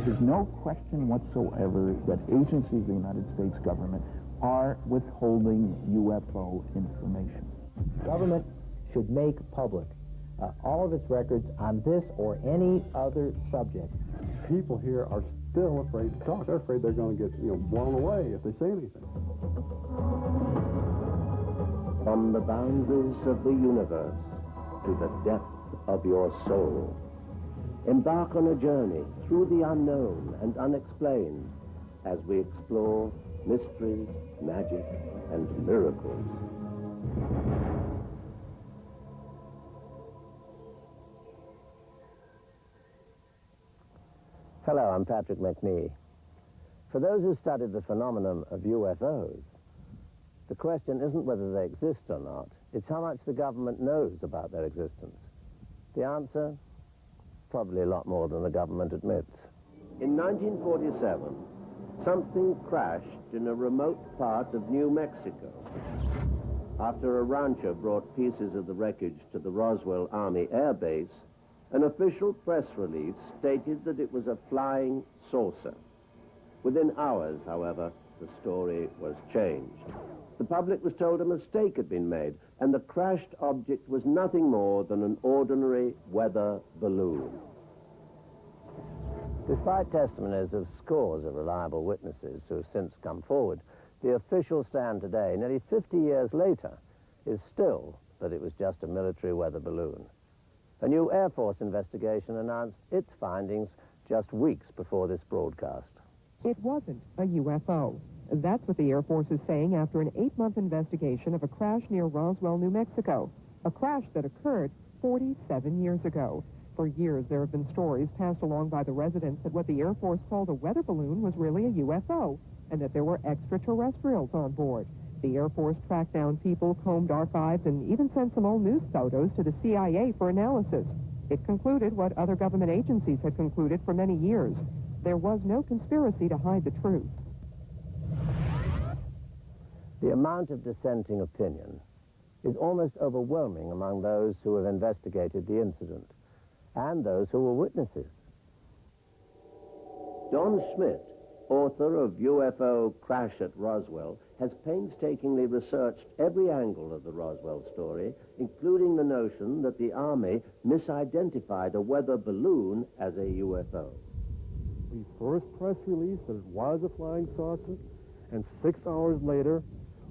There's no question whatsoever that agencies of the United States government are withholding UFO information. Government should make public all of its records on this or any other subject. People here are still afraid to talk. They're afraid they're going to get, blown away if they say anything. From the boundaries of the universe to the depth of your soul, embark on a journey through the unknown and unexplained as we explore mysteries, magic, and miracles. Hello, I'm Patrick McNee. For those who studied the phenomenon of UFOs, the question isn't whether they exist or not, it's how much the government knows about their existence. The answer? Probably a lot more than the government admits. In 1947, something crashed in a remote part of New Mexico. After a rancher brought pieces of the wreckage to the Roswell Army Air Base, an official press release stated that it was a flying saucer. Within hours, however, the story was changed. The public was told a mistake had been made, and the crashed object was nothing more than an ordinary weather balloon. Despite testimonies of scores of reliable witnesses who have since come forward, the official stand today, nearly 50 years later, is still that it was just a military weather balloon. A new Air Force investigation announced its findings just weeks before this broadcast. It wasn't a UFO. That's what the Air Force is saying after an 8-month investigation of a crash near Roswell, New Mexico. A crash that occurred 47 years ago. For years, there have been stories passed along by the residents that what the Air Force called a weather balloon was really a UFO, and that there were extraterrestrials on board. The Air Force tracked down people, combed archives, and even sent some old news photos to the CIA for analysis. It concluded what other government agencies had concluded for many years. There was no conspiracy to hide the truth. The amount of dissenting opinion is almost overwhelming among those who have investigated the incident and those who were witnesses. Don Schmidt, author of UFO Crash at Roswell, has painstakingly researched every angle of the Roswell story, including the notion that the Army misidentified a weather balloon as a UFO. The first press release that it was a flying saucer, and 6 hours later,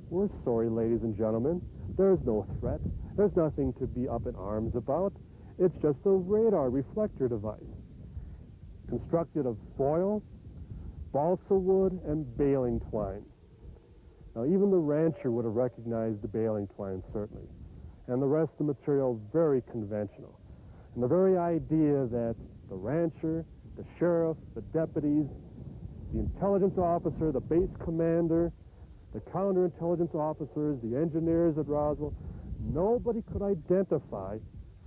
we're sorry, ladies and gentlemen, there's no threat. There's nothing to be up in arms about. It's just a radar reflector device, constructed of foil, balsa wood, and baling twine. Now, even the rancher would have recognized the baling twine, certainly, and the rest of the material very conventional. And the very idea that the rancher, the sheriff, the deputies, the intelligence officer, the base commander, the counterintelligence officers, the engineers at Roswell, nobody could identify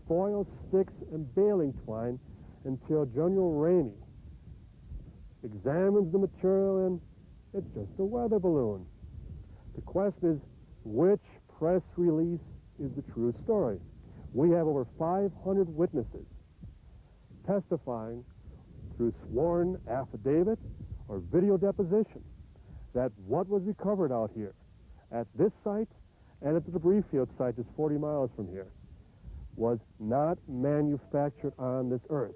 foil, sticks, and baling twine until General Rainey examines the material, and it's just a weather balloon. The question is, which press release is the true story? We have over 500 witnesses testifying through sworn affidavit or video deposition that what was recovered out here at this site and at the debris field site just 40 miles from here was not manufactured on this earth.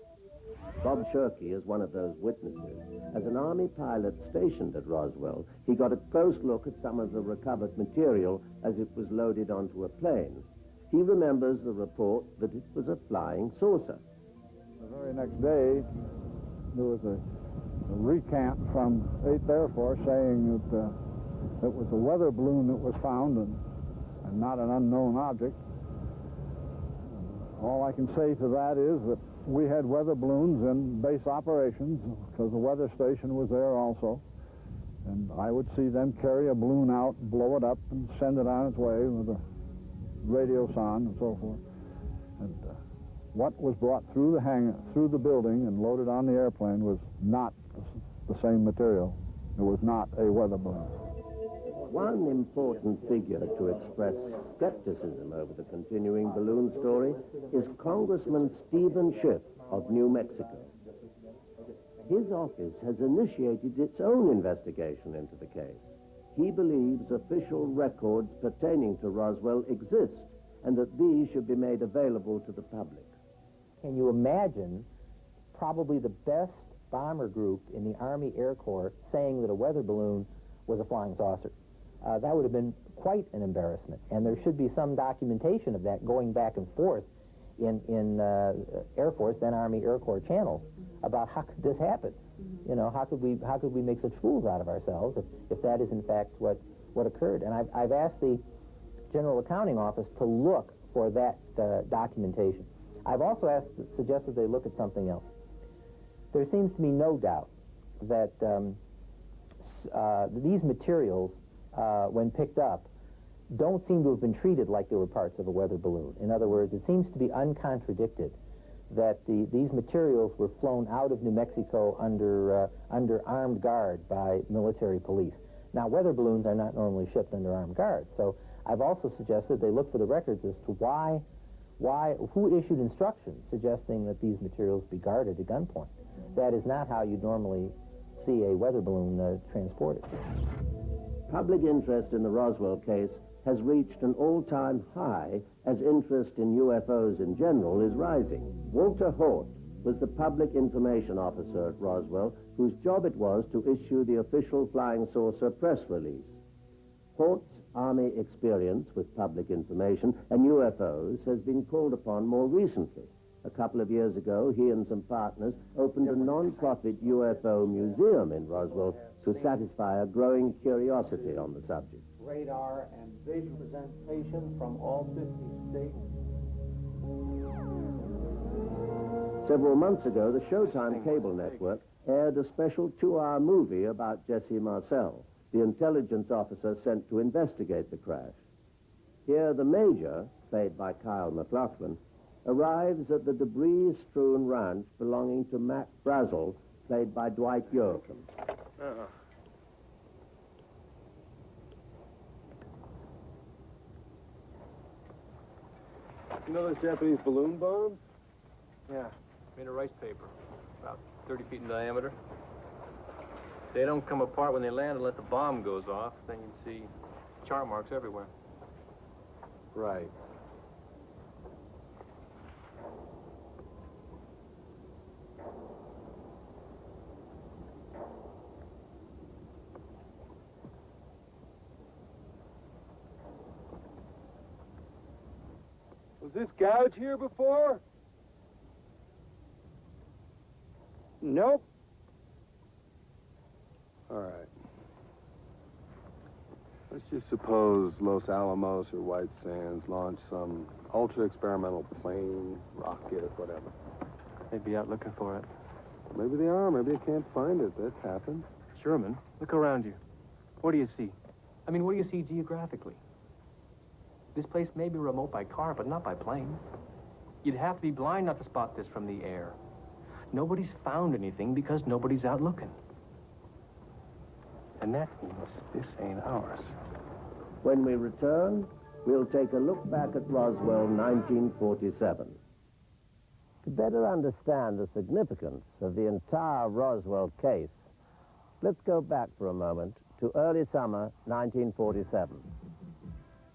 Bob Shirkey is one of those witnesses. As an Army pilot stationed at Roswell, he got a close look at some of the recovered material as it was loaded onto a plane. He remembers the report that it was a flying saucer. The very next day, there was a recant from 8th Air Force saying that it was a weather balloon that was found and not an unknown object. All I can say to that is that we had weather balloons in base operations because the weather station was there also. And I would see them carry a balloon out, blow it up, and send it on its way with the radios on and so forth. And what was brought through the hangar, through the building and loaded on the airplane was not the same material. It was not a weather balloon. One important figure to express skepticism over the continuing balloon story is Congressman Stephen Schiff of New Mexico. His office has initiated its own investigation into the case. He believes official records pertaining to Roswell exist and that these should be made available to the public. Can you imagine probably the best bomber group in the Army Air Corps saying that a weather balloon was a flying saucer? That would have been quite an embarrassment, and there should be some documentation of that going back and forth in Air Force, then Army Air Corps channels about how could this happen? You know, how could we make such fools out of ourselves if that is in fact what occurred? And I've asked the General Accounting Office to look for that documentation. I've also suggested they look at something else. There seems to be no doubt that these materials, when picked up, don't seem to have been treated like they were parts of a weather balloon. In other words, it seems to be uncontradicted that these materials were flown out of New Mexico under armed guard by military police. Now, weather balloons are not normally shipped under armed guard, so I've also suggested they look for the records as to who issued instructions suggesting that these materials be guarded at gunpoint. That is not how you'd normally see a weather balloon transported. Public interest in the Roswell case has reached an all-time high as interest in UFOs in general is rising. Walter Haut was the public information officer at Roswell, whose job it was to issue the official flying saucer press release. Haut's Army experience with public information and UFOs has been called upon more recently. A couple of years ago, he and some partners opened a non-profit UFO museum in Roswell to satisfy a growing curiosity on the subject. Radar and visual presentation from all 50 states. Several months ago, the Showtime cable network aired a special 2-hour movie about Jesse Marcel, the intelligence officer sent to investigate the crash. Here, the Major, played by Kyle MacLachlan, arrives at the debris-strewn ranch belonging to Mac Brazel, played by Dwight Yoakam. You know those Japanese balloon bombs? Yeah, made of rice paper, about 30 feet in diameter. They don't come apart when they land unless the bomb goes off. Then you see char marks everywhere. Right. Was this gouge here before? Nope. All right. Let's just suppose Los Alamos or White Sands launched some ultra-experimental plane, rocket, whatever. They'd be out looking for it. Maybe they are, maybe they can't find it. That's happened. Sherman, look around you. What do you see? I mean, what do you see geographically? This place may be remote by car, but not by plane. You'd have to be blind not to spot this from the air. Nobody's found anything because nobody's out looking. And that means this ain't ours. When we return, we'll take a look back at Roswell 1947. To better understand the significance of the entire Roswell case, let's go back for a moment to early summer 1947.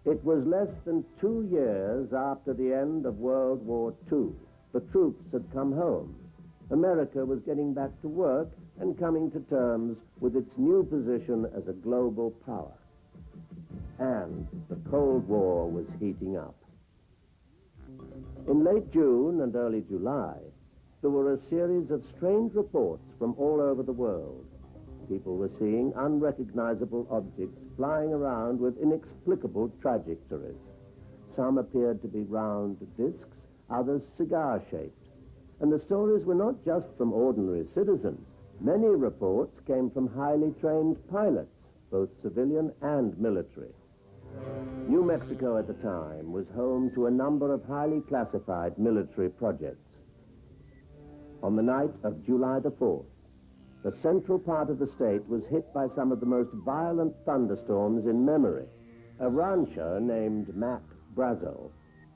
It was less than 2 years after the end of World War II. The troops had come home. America was getting back to work and coming to terms with its new position as a global power. And the Cold War was heating up. In late June and early July, there were a series of strange reports from all over the world. People were seeing unrecognizable objects flying around with inexplicable trajectories. Some appeared to be round discs, others cigar-shaped. And the stories were not just from ordinary citizens. Many reports came from highly trained pilots, both civilian and military. New Mexico at the time was home to a number of highly classified military projects. On the night of July the 4th, the central part of the state was hit by some of the most violent thunderstorms in memory. A rancher named Mac Brazel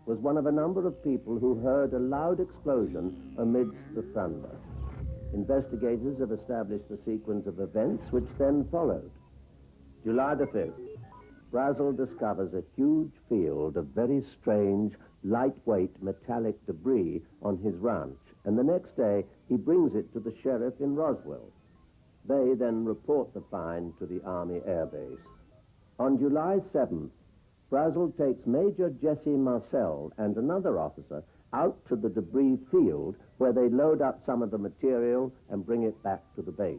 was one of a number of people who heard a loud explosion amidst the thunder. Investigators have established a sequence of events which then followed. July the 5th, Brazel discovers a huge field of very strange, lightweight metallic debris on his ranch, and the next day he brings it to the sheriff in Roswell. They then report the find to the Army Air Base. On July 7th, Brazel takes Major Jesse Marcel and another officer out to the debris field where they load up some of the material and bring it back to the base.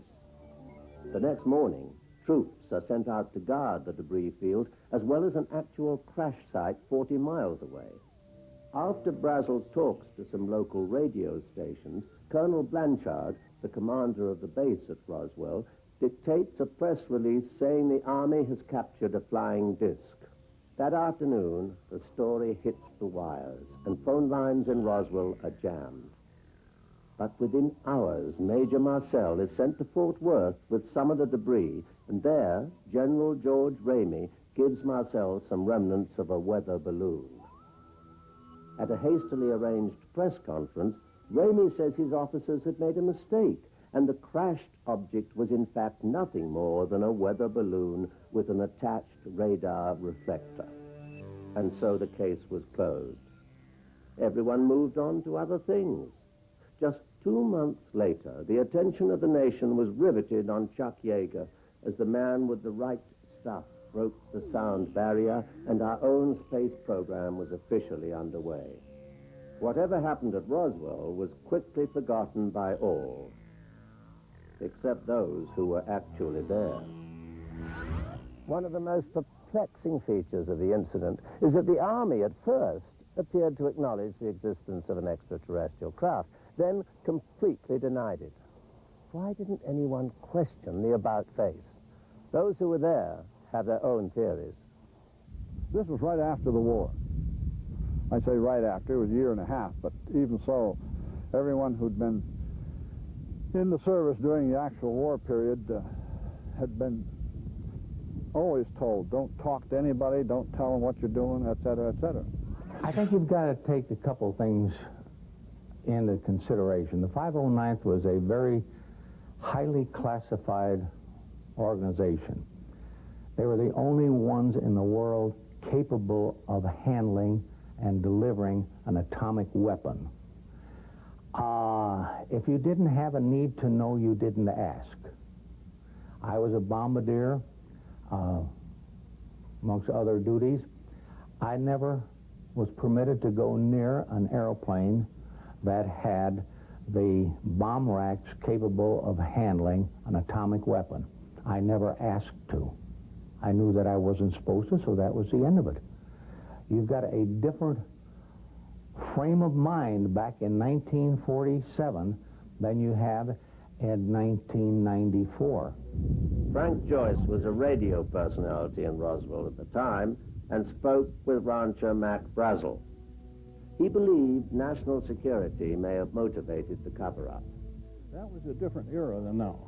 The next morning, troops are sent out to guard the debris field as well as an actual crash site 40 miles away. After Brazel talks to some local radio stations, Colonel Blanchard, the commander of the base at Roswell, dictates a press release saying the Army has captured a flying disc. That afternoon, the story hits the wires, and phone lines in Roswell are jammed. But within hours, Major Marcel is sent to Fort Worth with some of the debris, and there, General George Ramey gives Marcel some remnants of a weather balloon. At a hastily arranged press conference, Ramey says his officers had made a mistake, and the crashed object was in fact nothing more than a weather balloon with an attached radar reflector. And so the case was closed. Everyone moved on to other things. Just 2 months later, the attention of the nation was riveted on Chuck Yeager as the man with the right stuff broke the sound barrier and our own space program was officially underway. Whatever happened at Roswell was quickly forgotten by all, except those who were actually there. One of the most perplexing features of the incident is that the Army at first appeared to acknowledge the existence of an extraterrestrial craft, then completely denied it. Why didn't anyone question the about-face? Those who were there have their own theories. This was right after the war. I say right after, it was a year and a half, but even so, everyone who'd been in the service during the actual war period had been always told, don't talk to anybody, don't tell them what you're doing, et cetera, et cetera. I think you've got to take a couple things into consideration. The 509th was a very highly classified organization. They were the only ones in the world capable of handling and delivering an atomic weapon. If you didn't have a need to know, you didn't ask. I was a bombardier, amongst other duties. I never was permitted to go near an airplane that had the bomb racks capable of handling an atomic weapon. I never asked to. I knew that I wasn't supposed to, so that was the end of it. You've got a different frame of mind back in 1947 than you have in 1994. Frank Joyce was a radio personality in Roswell at the time and spoke with rancher Mac Brazel. He believed national security may have motivated the cover-up. That was a different era than now.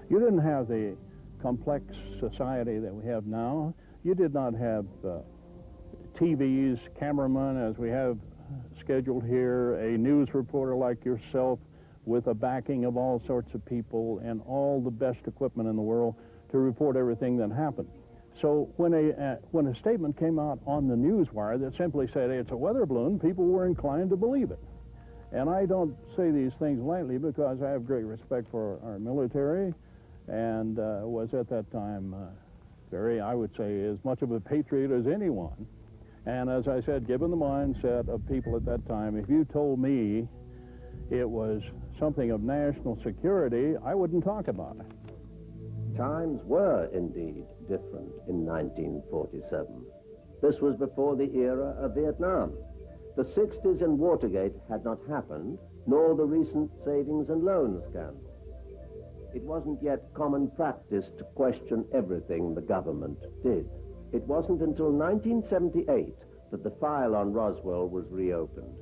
You didn't have the complex society that we have now. You did not have TVs, cameramen, as we have scheduled here, a news reporter like yourself with a backing of all sorts of people and all the best equipment in the world to report everything that happened. So when a statement came out on the news wire that simply said, hey, it's a weather balloon, people were inclined to believe it. And I don't say these things lightly because I have great respect for our military and was at that time very, I would say, as much of a patriot as anyone. And as I said, given the mindset of people at that time, if you told me it was something of national security, I wouldn't talk about it. Times were indeed different in 1947. This was before the era of Vietnam. The 60s and Watergate had not happened, nor the recent savings and loan scandal. It wasn't yet common practice to question everything the government did. It wasn't until 1978 that the file on Roswell was reopened.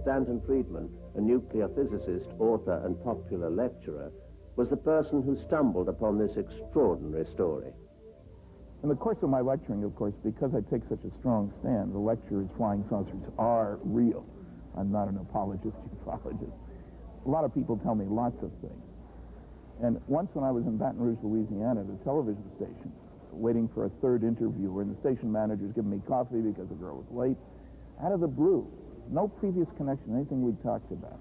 Stanton Friedman, a nuclear physicist, author, and popular lecturer, was the person who stumbled upon this extraordinary story. In the course of my lecturing, of course, because I take such a strong stand, the lecture is flying saucers are real. I'm not an apologist, ufologist. A lot of people tell me lots of things. And once when I was in Baton Rouge, Louisiana, at a television station, waiting for a third interviewer, and the station manager's giving me coffee because the girl was late, out of the blue, no previous connection, anything we'd talked about.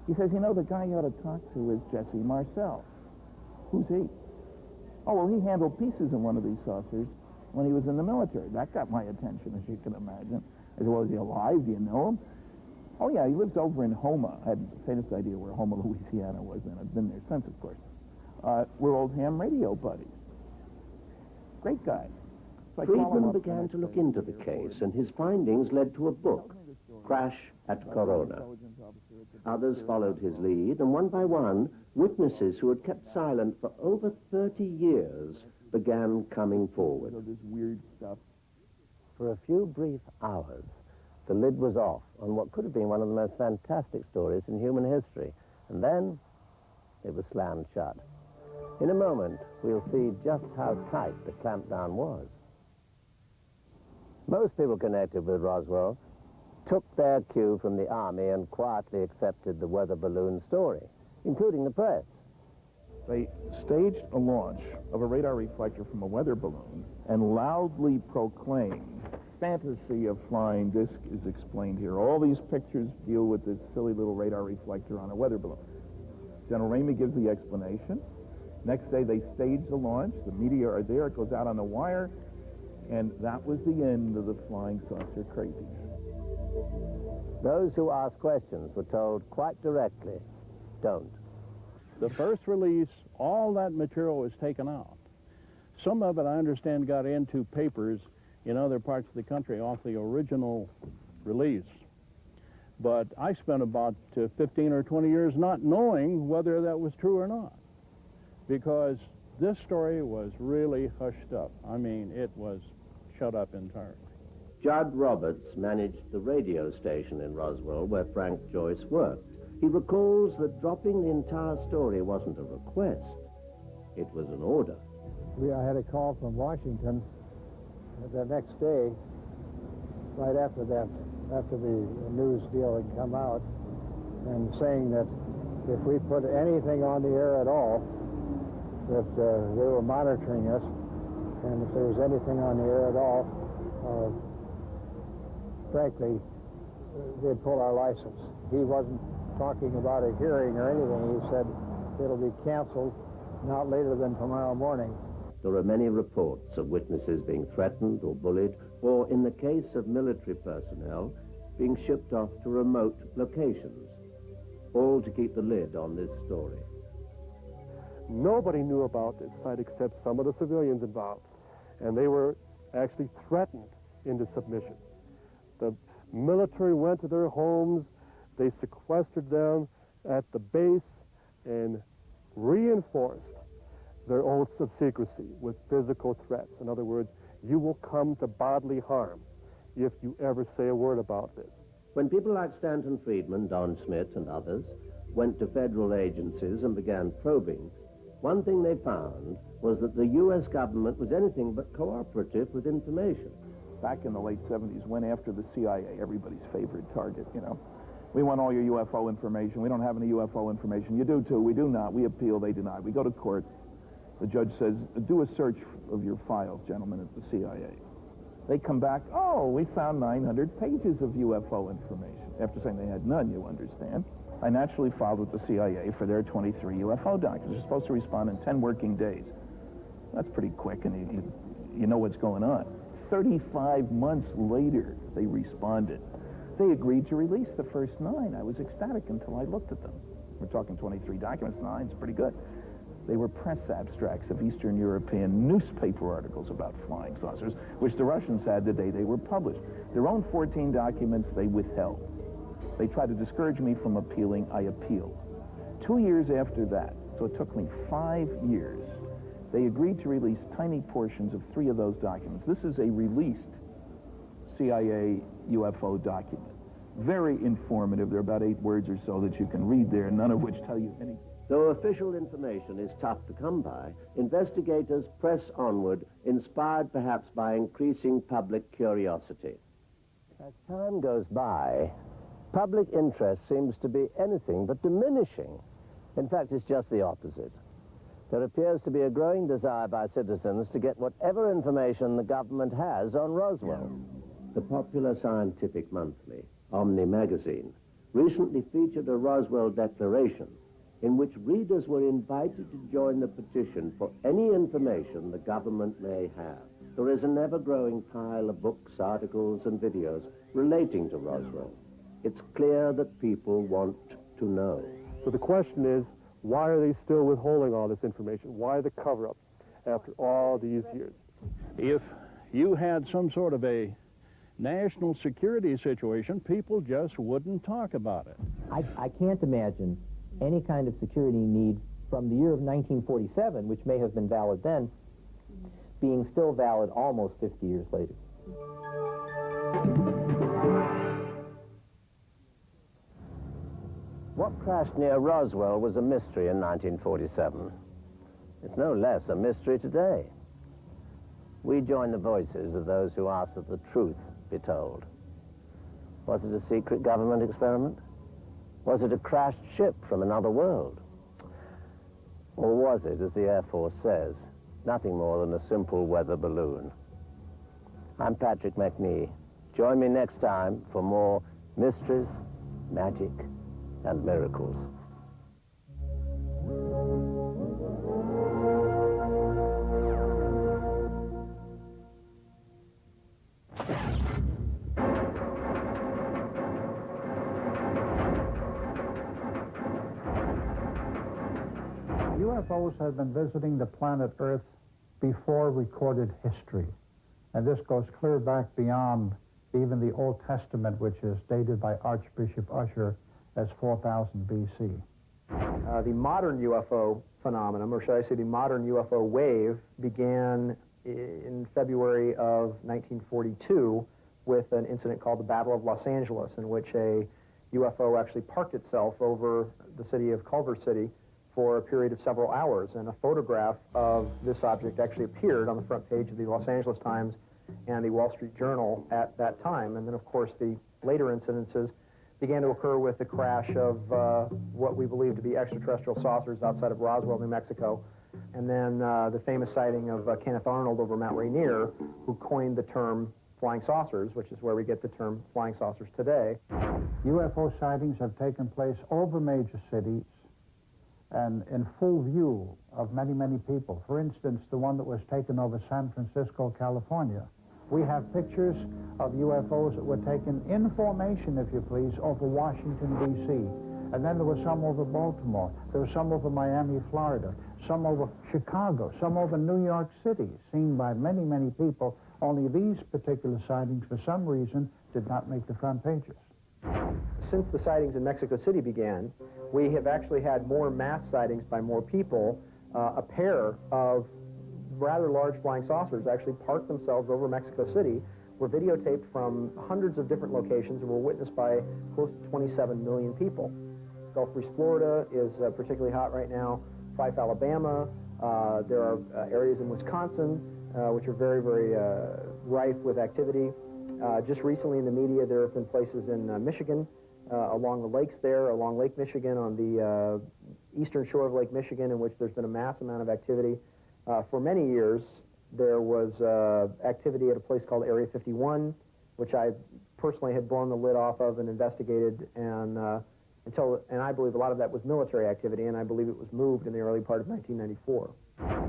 He says, you know, the guy you ought to talk to is Jesse Marcel. Who's he? Oh, well, he handled pieces in one of these saucers when he was in the military. That got my attention, as you can imagine. I said, well, is he alive? Do you know him? Oh, yeah, he lives over in Houma. I had the faintest idea where Houma, Louisiana was then. I've been there since, of course. We're old ham radio buddies. Great guy. So Friedman began to look into the case, and his findings led to a book, Crash at Corona. Others followed his lead, and one by one, witnesses who had kept silent for over 30 years began coming forward. This weird stuff. For a few brief hours, the lid was off on what could have been one of the most fantastic stories in human history, and then it was slammed shut. In a moment, we'll see just how tight the clampdown was. Most people connected with Roswell took their cue from the Army and quietly accepted the weather balloon story, including the press. They staged a launch of a radar reflector from a weather balloon and loudly proclaimed, fantasy of flying disc is explained here. All these pictures deal with this silly little radar reflector on a weather balloon. General Ramey gives the explanation. Next day, they stage the launch. The media are there. It goes out on the wire. And that was the end of the flying saucer craziness. Those who asked questions were told quite directly, don't. The first release, all that material was taken out. Some of it, I understand, got into papers in other parts of the country off the original release. But I spent about 15 or 20 years not knowing whether that was true or not, because this story was really hushed up. I mean, it was shut up entirely. Judd Roberts managed the radio station in Roswell where Frank Joyce worked. He recalls that dropping the entire story wasn't a request, it was an order. I had a call from Washington the next day, right after the news deal had come out, and saying that if we put anything on the air at all, that they were monitoring us, and if there was anything on the air at all, frankly, they'd pull our license. He wasn't talking about a hearing or anything. He said it'll be canceled not later than tomorrow morning. There are many reports of witnesses being threatened or bullied, or in the case of military personnel, being shipped off to remote locations, all to keep the lid on this story. Nobody knew about this site except some of the civilians involved, and they were actually threatened into submission. The military went to their homes, they sequestered them at the base and reinforced their oaths of secrecy with physical threats. In other words, you will come to bodily harm if you ever say a word about this. When people like Stanton Friedman, Don Schmidt, and others went to federal agencies and began probing, one thing they found was that the U.S. government was anything but cooperative with information. Back in the late 70s, went after the CIA, everybody's favorite target, you know. We want all your UFO information. We don't have any UFO information. You do too. We do not. We appeal. They deny. We go to court. The judge says, do a search of your files, gentlemen, at the CIA. They come back, oh, we found 900 pages of UFO information. After saying they had none, you understand. I naturally filed with the CIA for their 23 UFO documents. They're supposed to respond in 10 working days. That's pretty quick, and you know what's going on. 35 months later, they responded. They agreed to release the first 9. I was ecstatic until I looked at them. We're talking 23 documents, 9 is pretty good. They were press abstracts of Eastern European newspaper articles about flying saucers, which the Russians had the day they were published. Their own 14 documents they withheld. They tried to discourage me from appealing. I appealed. 2 years after that, so it took me 5 years, they agreed to release tiny portions of 3 of those documents. This is a released CIA UFO document. Very informative. There are about 8 words or so that you can read there, none of which tell you anything. Though official information is tough to come by, investigators press onward, inspired perhaps by increasing public curiosity. As time goes by, Public interest seems to be anything but diminishing. In fact, it's just the opposite. There appears to be a growing desire by citizens to get whatever information the government has on Roswell. The popular scientific monthly, Omni magazine, recently featured a Roswell declaration in which readers were invited to join the petition for any information the government may have. There is an ever-growing pile of books, articles, and videos relating to Roswell. It's clear that people want to know. So the question is, why are they still withholding all this information? Why the cover-up after all these years? If you had some sort of a national security situation, people just wouldn't talk about it. I can't imagine any kind of security need from the year of 1947, which may have been valid then, being still valid almost 50 years later. What crashed near Roswell was a mystery in 1947. It's no less a mystery today. We join the voices of those who ask that the truth be told. Was it a secret government experiment? Was it a crashed ship from another world? Or was it, as the Air Force says, nothing more than a simple weather balloon? I'm Patrick McNee. Join me next time for more mysteries, magic, and miracles. UFOs have been visiting the planet Earth before recorded history. And this goes clear back beyond even the Old Testament, which is dated by Archbishop Usher as 4000 BC. The modern UFO phenomenon, or should I say the modern UFO wave, began in February of 1942 with an incident called the Battle of Los Angeles, in which a UFO actually parked itself over the city of Culver City for a period of several hours, and a photograph of this object actually appeared on the front page of the Los Angeles Times and the Wall Street Journal at that time. And then, of course, the later incidences began to occur with the crash of what we believe to be extraterrestrial saucers outside of Roswell, New Mexico, and then the famous sighting of Kenneth Arnold over Mount Rainier, who coined the term flying saucers, which is where we get the term flying saucers today. UFO sightings have taken place over major cities and in full view of many, many people. For instance, the one that was taken over San Francisco, California. We have pictures of UFOs that were taken in formation, if you please, over Washington, D.C. And then there were some over Baltimore. There were some over Miami, Florida. Some over Chicago. Some over New York City, seen by many, many people. Only these particular sightings, for some reason, did not make the front pages. Since the sightings in Mexico City began, we have actually had more mass sightings by more people. A pair of rather large flying saucers actually parked themselves over Mexico City, were videotaped from hundreds of different locations, and were witnessed by close to 27 million people. Gulf Breeze, Florida is particularly hot right now. Fife, Alabama. There are areas in Wisconsin which are very, very rife with activity. Just recently in the media, there have been places in Michigan, along the lakes there, along Lake Michigan, on the eastern shore of Lake Michigan, in which there's been a mass amount of activity. For many years, there was activity at a place called Area 51, which I personally had blown the lid off of and investigated, and I believe a lot of that was military activity, and I believe it was moved in the early part of 1994.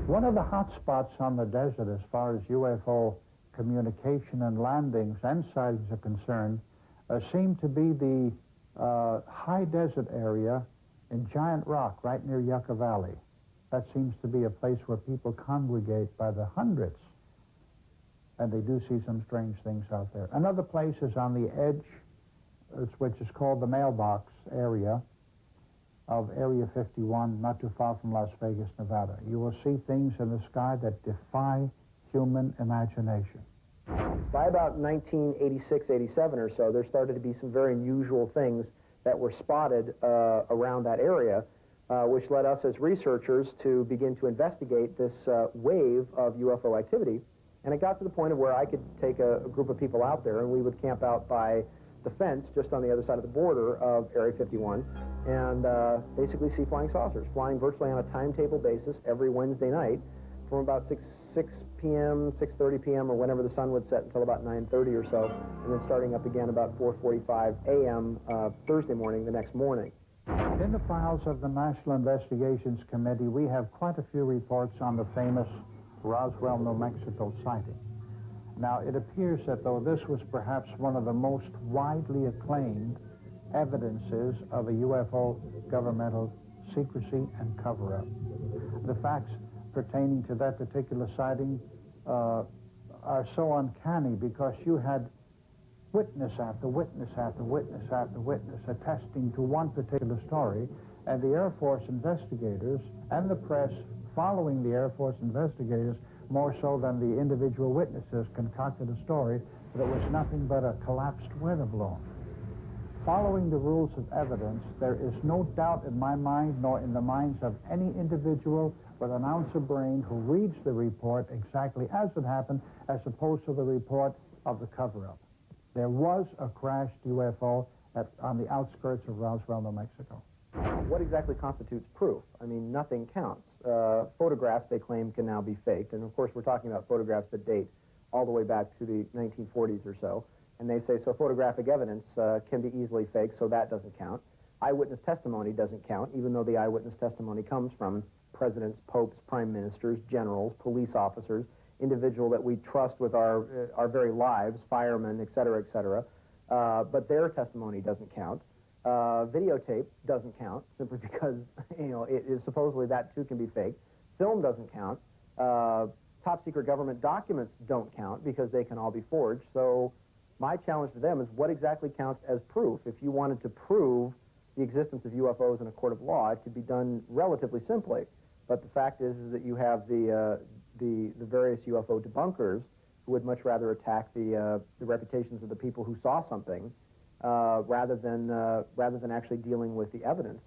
One of the hot spots on the desert as far as UFO communication and landings and sightings are concerned seem to be the high desert area in Giant Rock, right near Yucca Valley. That seems to be a place where people congregate by the hundreds, and they do see some strange things out there. Another place is on the edge, which is called the mailbox area of Area 51, not too far from Las Vegas, Nevada. You will see things in the sky that defy human imagination. By about 1986, 87 or so, there started to be some very unusual things that were spotted around that area, which led us as researchers to begin to investigate this wave of UFO activity. And it got to the point of where I could take a group of people out there, and we would camp out by the fence just on the other side of the border of Area 51 and basically see flying saucers flying virtually on a timetable basis every Wednesday night from about 6 p.m., 6:30 p.m., or whenever the sun would set until about 9:30 or so, and then starting up again about 4:45 a.m. Thursday morning the next morning. In the files of the National Investigations Committee, we have quite a few reports on the famous Roswell, New Mexico sighting. Now, it appears that though this was perhaps one of the most widely acclaimed evidences of a UFO governmental secrecy and cover-up, the facts pertaining to that particular sighting are so uncanny because you had witness after witness after witness after witness attesting to one particular story, and the Air Force investigators and the press following the Air Force investigators more so than the individual witnesses concocted a story that it was nothing but a collapsed weather balloon. Following the rules of evidence, there is no doubt in my mind nor in the minds of any individual with an ounce of brain who reads the report exactly as it happened as opposed to the report of the cover-up. There was a crashed UFO on the outskirts of Roswell, New Mexico. What exactly constitutes proof? I mean, nothing counts. Photographs, they claim, can now be faked. And of course, we're talking about photographs that date all the way back to the 1940s or so. And they say, so photographic evidence can be easily faked, so that doesn't count. Eyewitness testimony doesn't count, even though the eyewitness testimony comes from presidents, popes, prime ministers, generals, police officers, individual that we trust with our very lives, firemen, et cetera, but their testimony doesn't count. Videotape doesn't count, simply because, you know, supposedly that too can be faked. Film doesn't count. Top secret government documents don't count because they can all be forged. So my challenge to them is what exactly counts as proof? If you wanted to prove the existence of UFOs in a court of law, it could be done relatively simply. But the fact is that you have the various UFO debunkers who would much rather attack the reputations of the people who saw something rather than actually dealing with the evidence.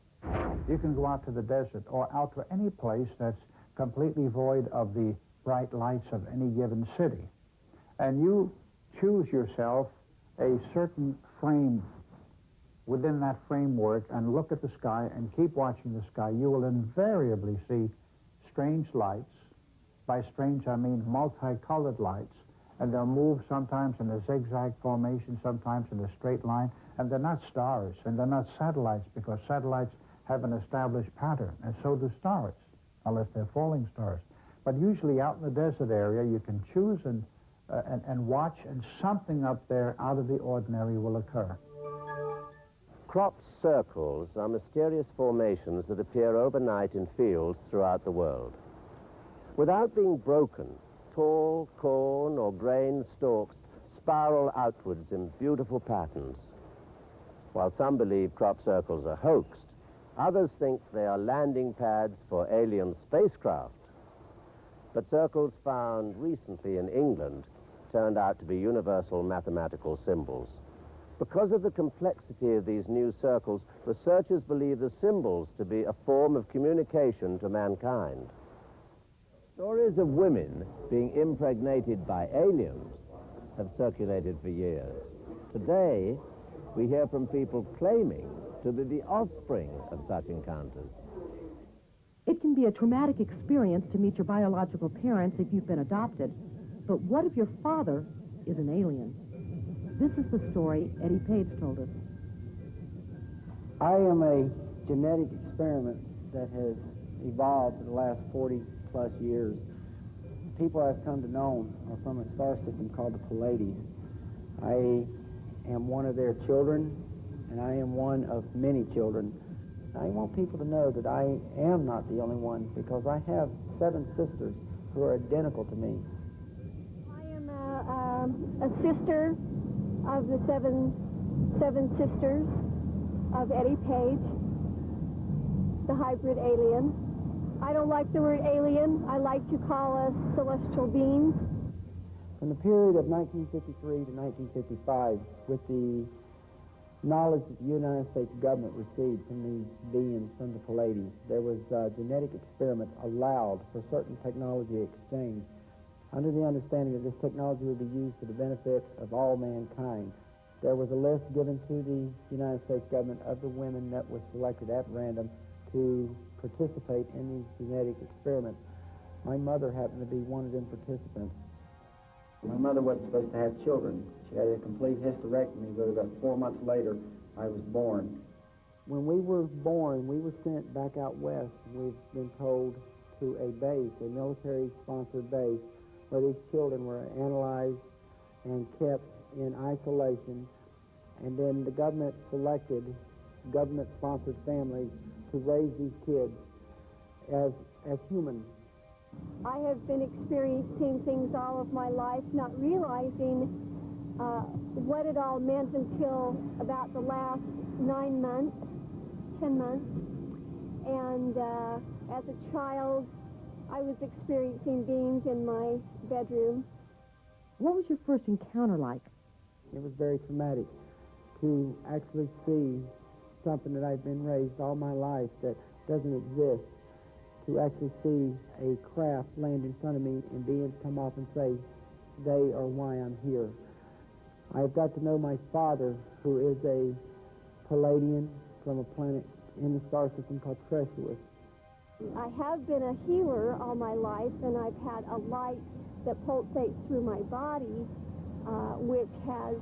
You can go out to the desert or out to any place that's completely void of the bright lights of any given city, and you choose yourself a certain frame within that framework and look at the sky and keep watching the sky, you will invariably see strange lights. By strange, I mean multicolored lights, and they'll move sometimes in a zigzag formation, sometimes in a straight line, and they're not stars, and they're not satellites, because satellites have an established pattern, and so do stars, unless they're falling stars. But usually out in the desert area, you can choose and watch, and something up there out of the ordinary will occur. Crop circles are mysterious formations that appear overnight in fields throughout the world. Without being broken, tall corn or grain stalks spiral outwards in beautiful patterns. While some believe crop circles are hoaxed, others think they are landing pads for alien spacecraft. But circles found recently in England turned out to be universal mathematical symbols. Because of the complexity of these new circles, researchers believe the symbols to be a form of communication to mankind. Stories of women being impregnated by aliens have circulated for years. Today, we hear from people claiming to be the offspring of such encounters. It can be a traumatic experience to meet your biological parents if you've been adopted. But what if your father is an alien? This is the story Eddie Page told us. I am a genetic experiment that has evolved for the last 40-plus years. People I've come to know are from a star system called the Pleiades. I am one of their children, and I am one of many children. I want people to know that I am not the only one, because I have 7 sisters who are identical to me. I am a sister of the seven sisters of Eddie Page, the hybrid alien. I don't like the word alien. I like to call us celestial beings. From the period of 1953 to 1955, with the knowledge that the United States government received from these beings from the Pleiades, there was genetic experiments allowed for certain technology exchange, under the understanding that this technology would be used for the benefit of all mankind. there was a list given to the United States government of the women that was selected at random to participate in these genetic experiments. My mother happened to be one of them participants. My mother wasn't supposed to have children. She had a complete hysterectomy, but about 4 months later, I was born. When we were born, we were sent back out west. We've been told to a base, a military-sponsored base, where these children were analyzed and kept in isolation, and then the government selected government-sponsored families to raise these kids as humans. I have been experiencing things all of my life, not realizing what it all meant until about the last 9 months, 10 months. And as a child, I was experiencing beings in my bedroom. What was your first encounter like? It was very traumatic to actually see something that I've been raised all my life that doesn't exist, to actually see a craft land in front of me and be able to come off and say, they are why I'm here. I've got to know my father, who is a Palladian from a planet in the star system called Treasuous. I have been a healer all my life, and I've had a light that pulsates through my body, which has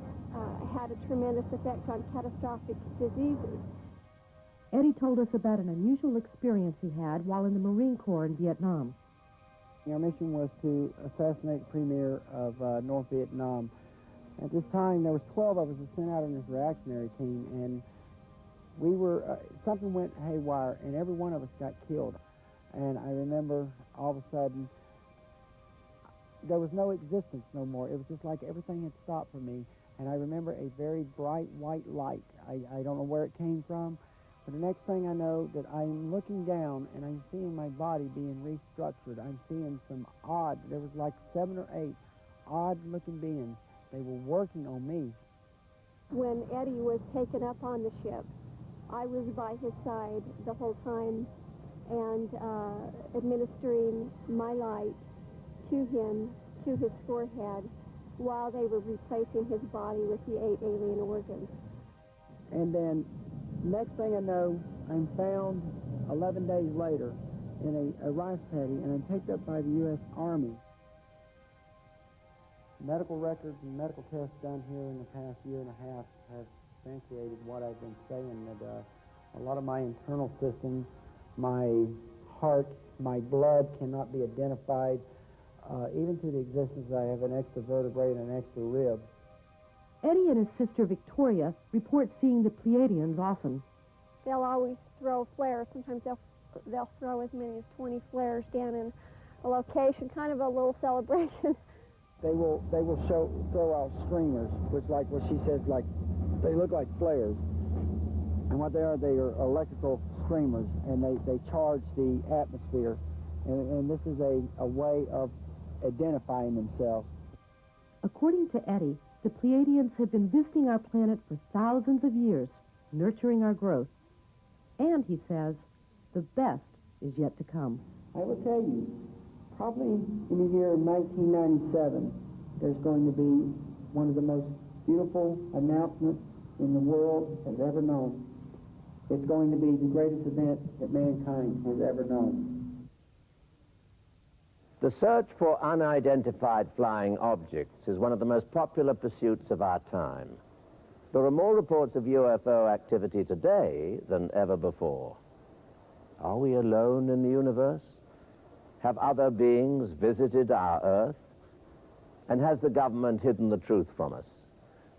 had a tremendous effect on catastrophic diseases. Eddie told us about an unusual experience he had while in the Marine Corps in Vietnam. Our mission was to assassinate the premier of North Vietnam. At this time, there was 12 of us that sent out in this reactionary team, and we were, something went haywire, and every one of us got killed. And I remember all of a sudden, there was no existence no more. It was just like everything had stopped for me. And I remember a very bright white light. I don't know where it came from, but the next thing I know that I'm looking down and I'm seeing my body being restructured. I'm seeing some odd, there was like 7 or 8 odd-looking beings. They were working on me. When Eddie was taken up on the ship, I was by his side the whole time and administering my light to him, to his forehead, while they were replacing his body with the 8 alien organs. And then, next thing I know, I'm found 11 days later in a rice paddy, and I'm picked up by the U.S. Army. Medical records and medical tests done here in the past year and a half have substantiated what I've been saying, that a lot of my internal systems, my heart, my blood cannot be identified, even to the existence I have an extra vertebrae and an extra rib. Eddie and his sister Victoria report seeing the Pleiadians often. They'll always throw flares. Sometimes they'll throw as many as 20 flares down in a location, kind of a little celebration. They will throw out streamers, which, like what she says, like they look like flares. And what they are electrical streamers, and they charge the atmosphere. And this is a way of identifying themselves. According to Eddie, the Pleiadians have been visiting our planet for thousands of years, nurturing our growth. And, he says, the best is yet to come. I will tell you, probably in the year 1997, there's going to be one of the most beautiful announcements in the world has ever known. It's going to be the greatest event that mankind has ever known. The search for unidentified flying objects is one of the most popular pursuits of our time. There are more reports of UFO activity today than ever before. Are we alone in the universe? Have other beings visited our Earth? And has the government hidden the truth from us?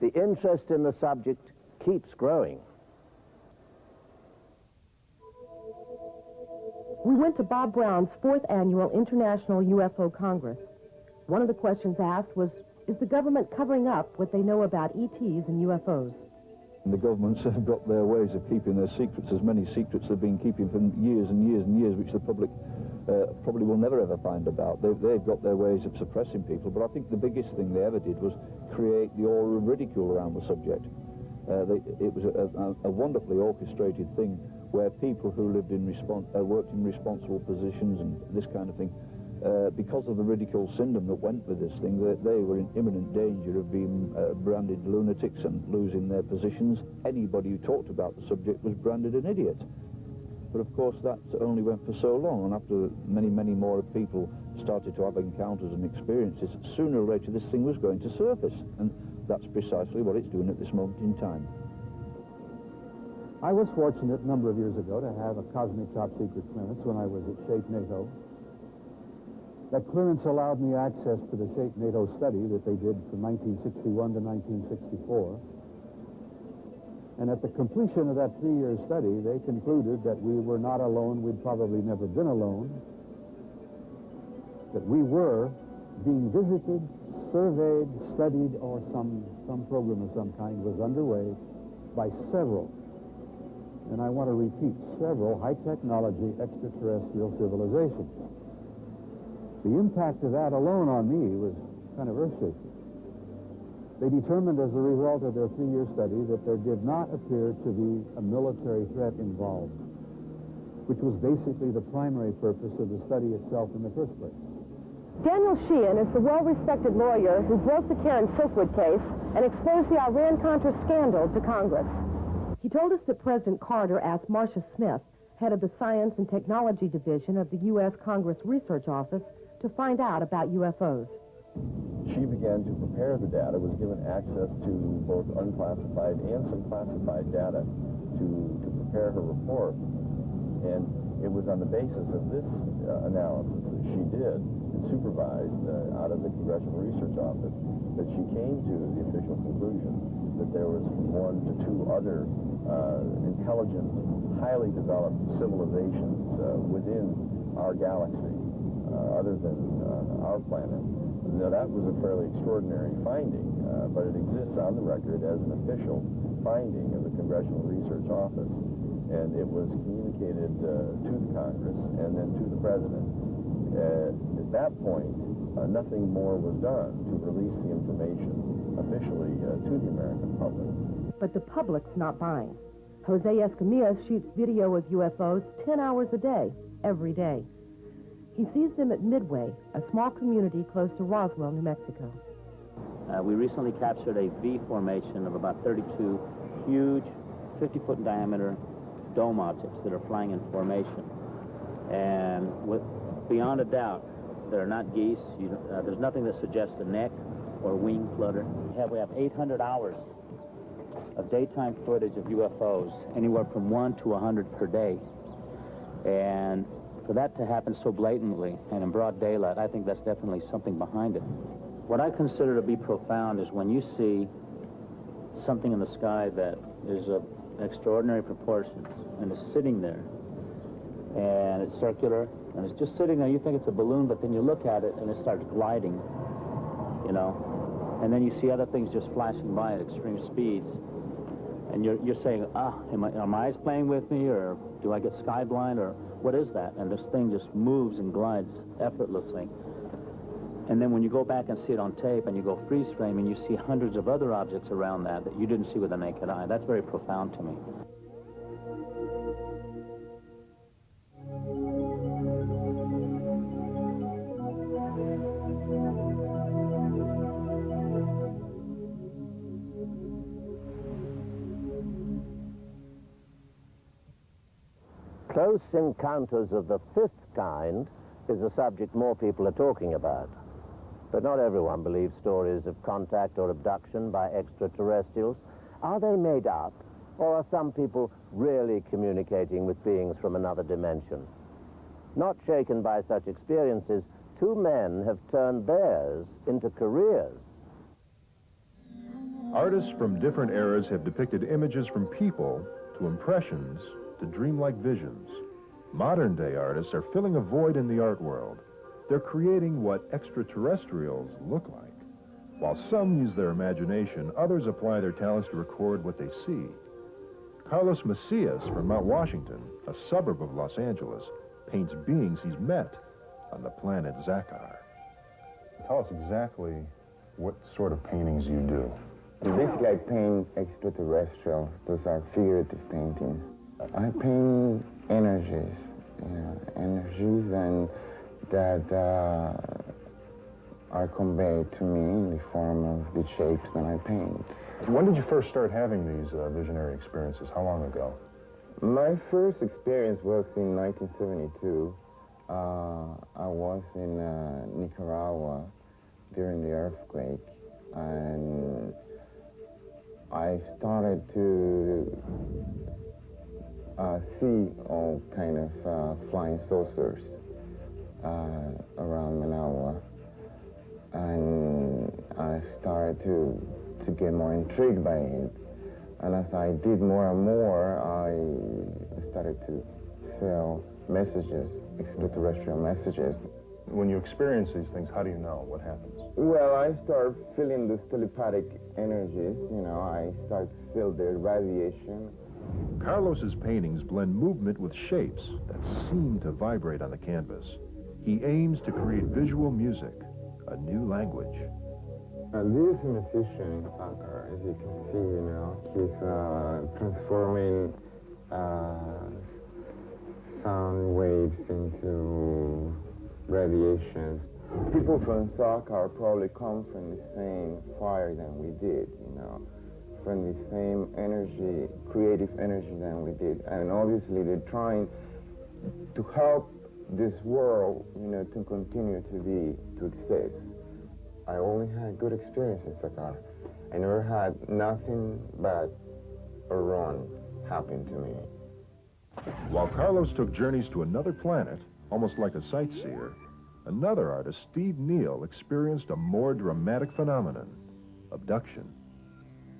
The interest in the subject keeps growing. We went to Bob Brown's 4th Annual International UFO Congress. One of the questions asked was, is the government covering up what they know about ETs and UFOs? The governments have got their ways of keeping their secrets, as many secrets they've been keeping for years and years and years, which the public probably will never ever find about. They've got their ways of suppressing people, but I think the biggest thing they ever did was create the aura of ridicule around the subject. It was a wonderfully orchestrated thing where people who lived in worked in responsible positions and this kind of thing because of the ridicule syndrome that went with this thing, they were in imminent danger of being branded lunatics and losing their positions. Anybody who talked about the subject was branded an idiot. But of course that only went for so long, and after many, many more people started to have encounters and experiences, sooner or later this thing was going to surface, and that's precisely what it's doing at this moment in time. I was fortunate a number of years ago to have a cosmic top secret clearance when I was at Shape NATO. That clearance allowed me access to the Shape NATO study that they did from 1961 to 1964. And at the completion of that 3-year study, they concluded that we were not alone. We'd probably never been alone. That we were being visited, surveyed, studied, or some program of some kind was underway by several, and I want to repeat, several high-technology extraterrestrial civilizations. The impact of that alone on me was kind of earth-shaking. They determined as a result of their 3-year study that there did not appear to be a military threat involved, which was basically the primary purpose of the study itself in the first place. Daniel Sheehan is the well-respected lawyer who broke the Karen Silkwood case and exposed the Iran-Contra scandal to Congress. He told us that President Carter asked Marcia Smith, head of the Science and Technology Division of the U.S. Congress Research Office, to find out about UFOs. She began to prepare the data, was given access to both unclassified and some classified data to prepare her report. And it was on the basis of this analysis that she did and supervised out of the Congressional Research Office that she came to the official conclusion that there was 1 to 2 other intelligent, highly developed civilizations within our galaxy, other than our planet. Now, that was a fairly extraordinary finding, but it exists on the record as an official finding of the Congressional Research Office, and it was communicated to the Congress and then to the President. At that point, nothing more was done to release the information officially to the American public. But the public's not buying. Jose Escamilla shoots video of UFOs 10 hours a day, every day. He sees them at Midway, a small community close to Roswell, New Mexico. We recently captured a V formation of about 32 huge, 50-foot in diameter dome objects that are flying in formation. And beyond a doubt, they're not geese. There's nothing that suggests a neck or wing flutter. We have 800 hours of daytime footage of UFOs, anywhere from 1 to 100 per day. And for that to happen so blatantly and in broad daylight, I think that's definitely something behind it. What I consider to be profound is when you see something in the sky that is of extraordinary proportions and is sitting there, and it's circular, and it's just sitting there. You think it's a balloon, but then you look at it and it starts gliding, you know, and then you see other things just flashing by at extreme speeds, and you're saying, are my eyes playing with me, or do I get sky blind, or what is that? And this thing just moves and glides effortlessly. And then when you go back and see it on tape and you go freeze frame and you see hundreds of other objects around that you didn't see with the naked eye, that's very profound to me. Close encounters of the 5th kind is a subject more people are talking about. But not everyone believes stories of contact or abduction by extraterrestrials. Are they made up, or are some people really communicating with beings from another dimension? Not shaken by such experiences, 2 men have turned theirs into careers. Artists from different eras have depicted images from people to impressions to dreamlike visions. Modern-day artists are filling a void in the art world. They're creating what extraterrestrials look like. While some use their imagination, others apply their talents to record what they see. Carlos Macias from Mount Washington, a suburb of Los Angeles, paints beings he's met on the planet Zakar. Tell us exactly what sort of paintings you do. Basically, I paint extraterrestrials. Those are figurative paintings. I paint energies, energies and that are conveyed to me in the form of the shapes that I paint. When did you first start having these visionary experiences? How long ago? My first experience was in 1972. I was in Nicaragua during the earthquake, and I started to see all kind of flying saucers around Managua, and I started to get more intrigued by it. And as I did more and more, I started to feel messages, extraterrestrial messages. When you experience these things, how do you know what happens? Well, I start feeling these telepathic energies, you know, I start to feel the radiation. Carlos's paintings blend movement with shapes that seem to vibrate on the canvas. He aims to create visual music, a new language. This musician, as you can see, you know, he's transforming sound waves into radiation. People from Sakar probably come from the same fire than we did, you know, from the same energy, creative energy than we did. And obviously they're trying to help this world, you know, to continue to exist. I only had good experiences in Sakar. I never had nothing but a run happen to me. While Carlos took journeys to another planet, almost like a sightseer, another artist, Steve Neal, experienced a more dramatic phenomenon, abduction.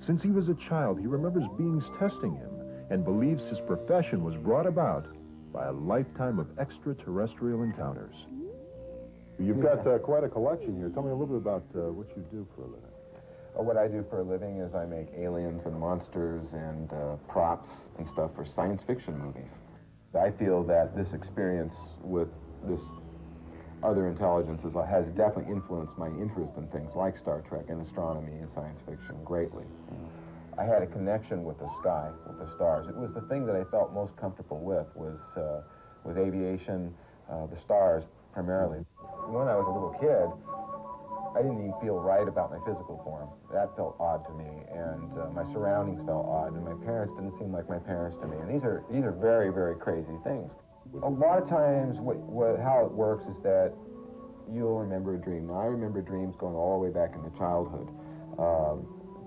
Since he was a child, he remembers beings testing him and believes his profession was brought about by a lifetime of extraterrestrial encounters. You've got quite a collection here. Tell me a little bit about what you do for a living. What I do for a living is I make aliens and monsters and props and stuff for science fiction movies. I feel that this experience with this other intelligences has definitely influenced my interest in things like Star Trek and astronomy and science fiction greatly. I had a connection with the sky, with the stars. It was the thing that I felt most comfortable with was aviation, the stars primarily. When I was a little kid, I didn't even feel right about my physical form. That felt odd to me, and my surroundings felt odd, and my parents didn't seem like my parents to me. And these are very, very crazy things. A lot of times, how it works is that you'll remember a dream. Now, I remember dreams going all the way back into childhood,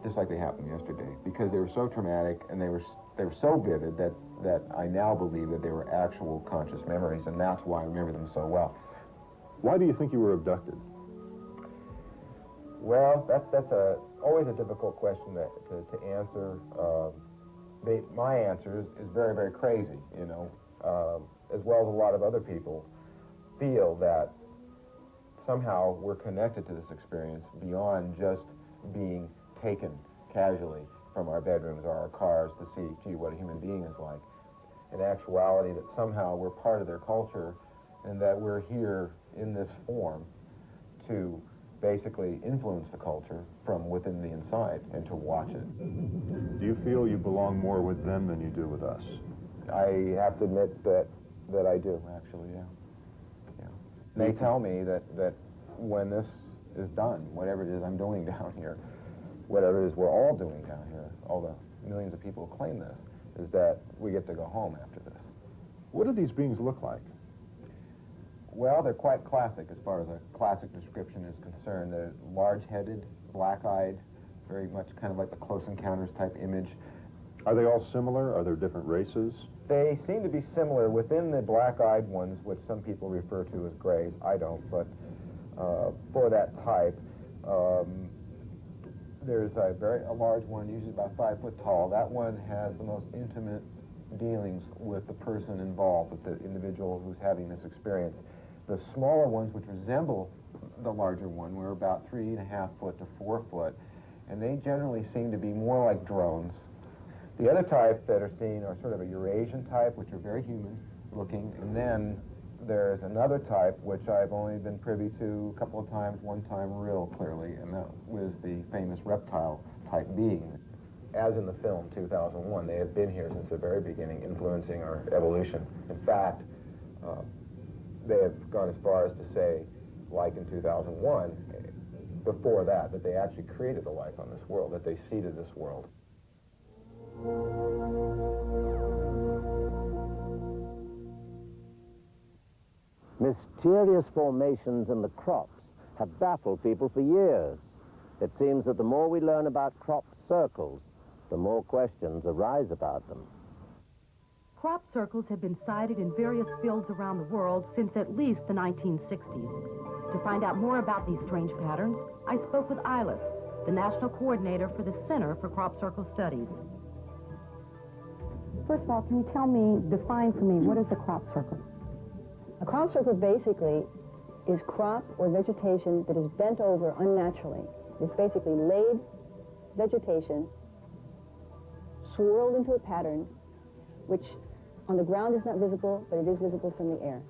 just like they happened yesterday, because they were so traumatic and they were so vivid that I now believe that they were actual conscious memories, and that's why I remember them so well. Why do you think you were abducted? Well, that's always a difficult question to answer. My answer is very, very crazy, you know, as well as a lot of other people feel that somehow we're connected to this experience beyond just being taken casually from our bedrooms or our cars to see, gee, what a human being is like. In actuality, that somehow we're part of their culture and that we're here in this form to basically influence the culture from within the inside and to watch it. Do you feel you belong more with them than you do with us? I have to admit that I do, actually, yeah. They tell me that when this is done, whatever it is I'm doing down here, whatever it is we're all doing down here, all the millions of people who claim this, is that we get to go home after this. What do these beings look like? Well, they're quite classic as far as a classic description is concerned. They're large-headed, black-eyed, very much kind of like the Close Encounters type image. Are they all similar? Are there different races? They seem to be similar within the black-eyed ones, which some people refer to as grays. I don't, but for that type, there's a large one, usually about 5 foot tall. That one has the most intimate dealings with the person involved, with the individual who's having this experience. The smaller ones, which resemble the larger one, were about 3.5 foot to 4 foot, and they generally seem to be more like drones. The other type that are seen are sort of a Eurasian type, which are very human-looking, and then there's another type, which I've only been privy to a couple of times, one time real clearly, and that was the famous reptile-type being. As in the film 2001, they have been here since the very beginning, influencing our evolution. In fact, they have gone as far as to say, like in 2001, before that they actually created the life on this world, that they seeded this world. Mysterious formations in the crops have baffled people for years. It seems that the more we learn about crop circles, the more questions arise about them. Crop circles have been sighted in various fields around the world since at least the 1960s. To find out more about these strange patterns, I spoke with Ilis, the national coordinator for the Center for Crop Circle Studies. First of all, can you tell me, define for me, what is a crop circle? A crop circle basically is crop or vegetation that is bent over unnaturally. It's basically laid vegetation swirled into a pattern which on the ground is not visible, but it is visible from the air.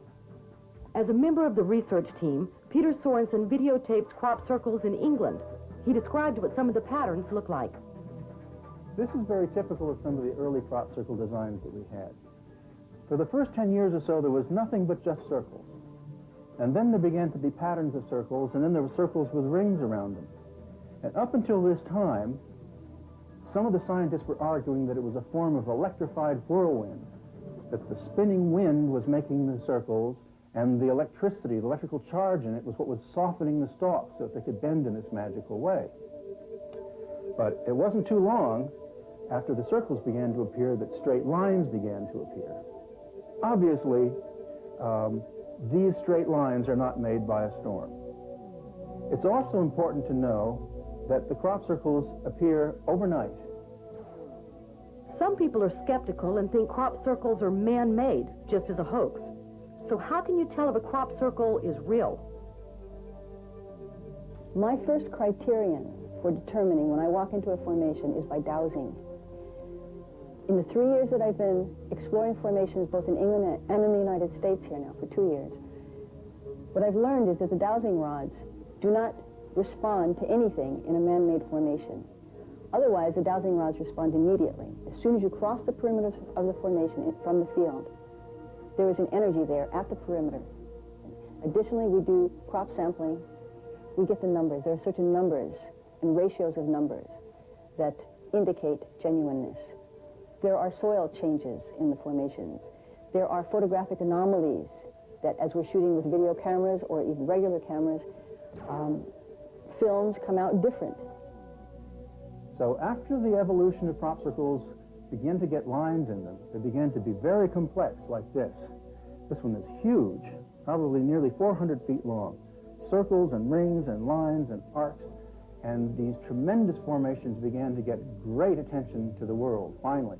As a member of the research team, Peter Sorensen videotapes crop circles in England. He described what some of the patterns look like. This is very typical of some of the early crop circle designs that we had. For the first 10 years or so, there was nothing but just circles. And then there began to be patterns of circles, and then there were circles with rings around them. And up until this time, some of the scientists were arguing that it was a form of electrified whirlwind, that the spinning wind was making the circles, and the electricity, the electrical charge in it, was what was softening the stalks so that they could bend in this magical way. But it wasn't too long after the circles began to appear that straight lines began to appear. Obviously, these straight lines are not made by a storm. It's also important to know that the crop circles appear overnight. Some people are skeptical and think crop circles are man-made, just as a hoax. So how can you tell if a crop circle is real? My first criterion for determining when I walk into a formation is by dowsing. In the 3 years that I've been exploring formations both in England and in the United States here now for 2 years, what I've learned is that the dowsing rods do not respond to anything in a man-made formation. Otherwise, the dowsing rods respond immediately. As soon as you cross the perimeter of the formation from the field, there is an energy there at the perimeter. Additionally, we do crop sampling. We get the numbers. There are certain numbers and ratios of numbers that indicate genuineness. There are soil changes in the formations. There are photographic anomalies that, as we're shooting with video cameras or even regular cameras, films come out different. So after the evolution of crop circles began to get lines in them, they began to be very complex, like this. This one is huge, probably nearly 400 feet long. Circles and rings and lines and arcs, and these tremendous formations began to get great attention to the world, finally.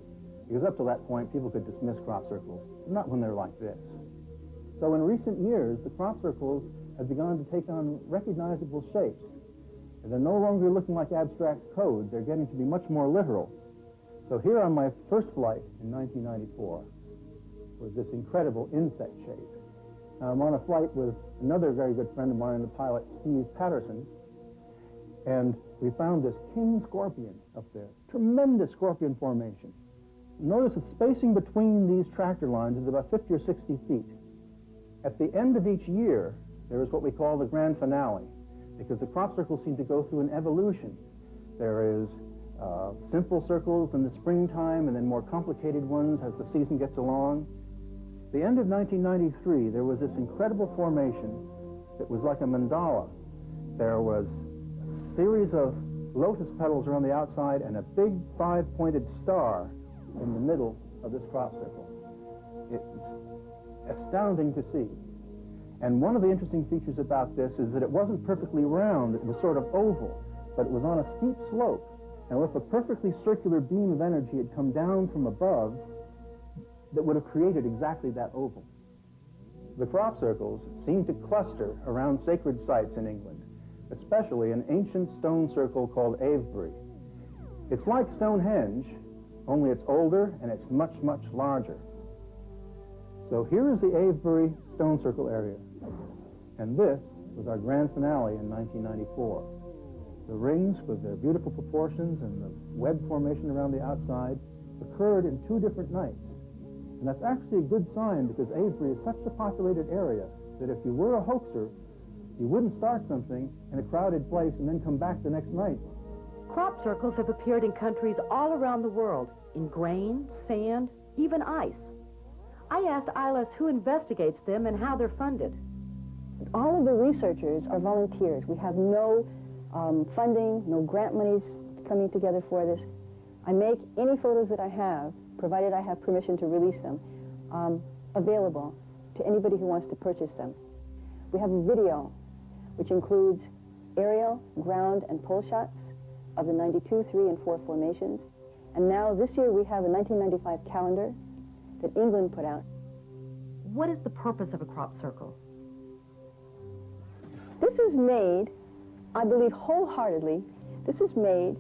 Because up to that point, people could dismiss crop circles, not when they're like this. So in recent years, the crop circles have begun to take on recognizable shapes. And they're no longer looking like abstract codes. They're getting to be much more literal. So here on my first flight in 1994 was this incredible insect shape. Now, I'm on a flight with another very good friend of mine, the pilot, Steve Patterson, and we found this king scorpion up there, tremendous scorpion formation. Notice the spacing between these tractor lines is about 50 or 60 feet. At the end of each year, there is what we call the grand finale, because the crop circles seem to go through an evolution. There is simple circles in the springtime and then more complicated ones as the season gets along. The end of 1993, there was this incredible formation that was like a mandala. There was a series of lotus petals around the outside and a big five-pointed star in the middle of this crop circle. It's astounding to see. And one of the interesting features about this is that it wasn't perfectly round, it was sort of oval, but it was on a steep slope. And if a perfectly circular beam of energy had come down from above, that would have created exactly that oval. The crop circles seem to cluster around sacred sites in England, especially an ancient stone circle called Avebury. It's like Stonehenge, only it's older and it's much, much larger. So here is the Avebury stone circle area. And this was our grand finale in 1994. The rings, with their beautiful proportions and the web formation around the outside, occurred in 2 different nights. And that's actually a good sign, because Avery is such a populated area that if you were a hoaxer, you wouldn't start something in a crowded place and then come back the next night. Crop circles have appeared in countries all around the world, in grain, sand, even ice. I asked Ilas who investigates them and how they're funded. All of the researchers are volunteers. We have no funding, no grant monies coming together for this. I make any photos that I have, provided I have permission to release them, available to anybody who wants to purchase them. We have a video which includes aerial, ground, and pole shots of the 92, 3, and 4 formations. And now this year we have a 1995 calendar that England put out. What is the purpose of a crop circle? This is made, I believe wholeheartedly, this is made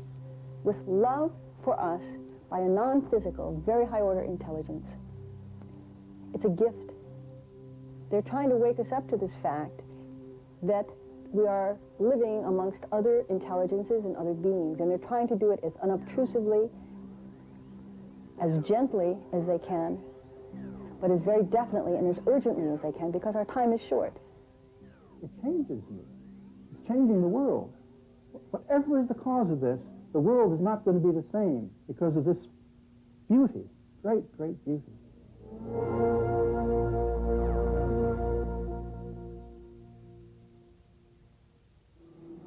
with love for us by a non-physical, very high-order intelligence. It's a gift. They're trying to wake us up to this fact that we are living amongst other intelligences and other beings, and they're trying to do it as unobtrusively, as gently as they can, but as very definitely and as urgently as they can, because our time is short. It changes me. It's changing the world. Whatever is the cause of this, the world is not going to be the same because of this beauty, great, great beauty.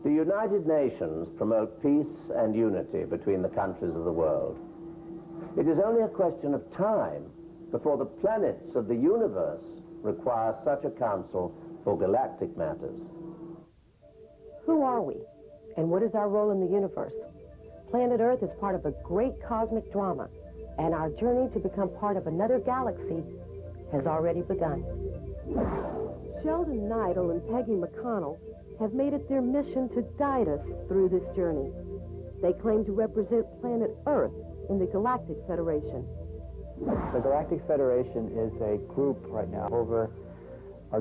The United Nations promote peace and unity between the countries of the world. It is only a question of time before the planets of the universe require such a council for galactic matters. Who are we, and what is our role in the universe? Planet Earth is part of a great cosmic drama, and our journey to become part of another galaxy has already begun. Sheldon Neidl and Peggy McConnell have made it their mission to guide us through this journey. They claim to represent planet Earth in the Galactic Federation. The Galactic Federation is a group right now over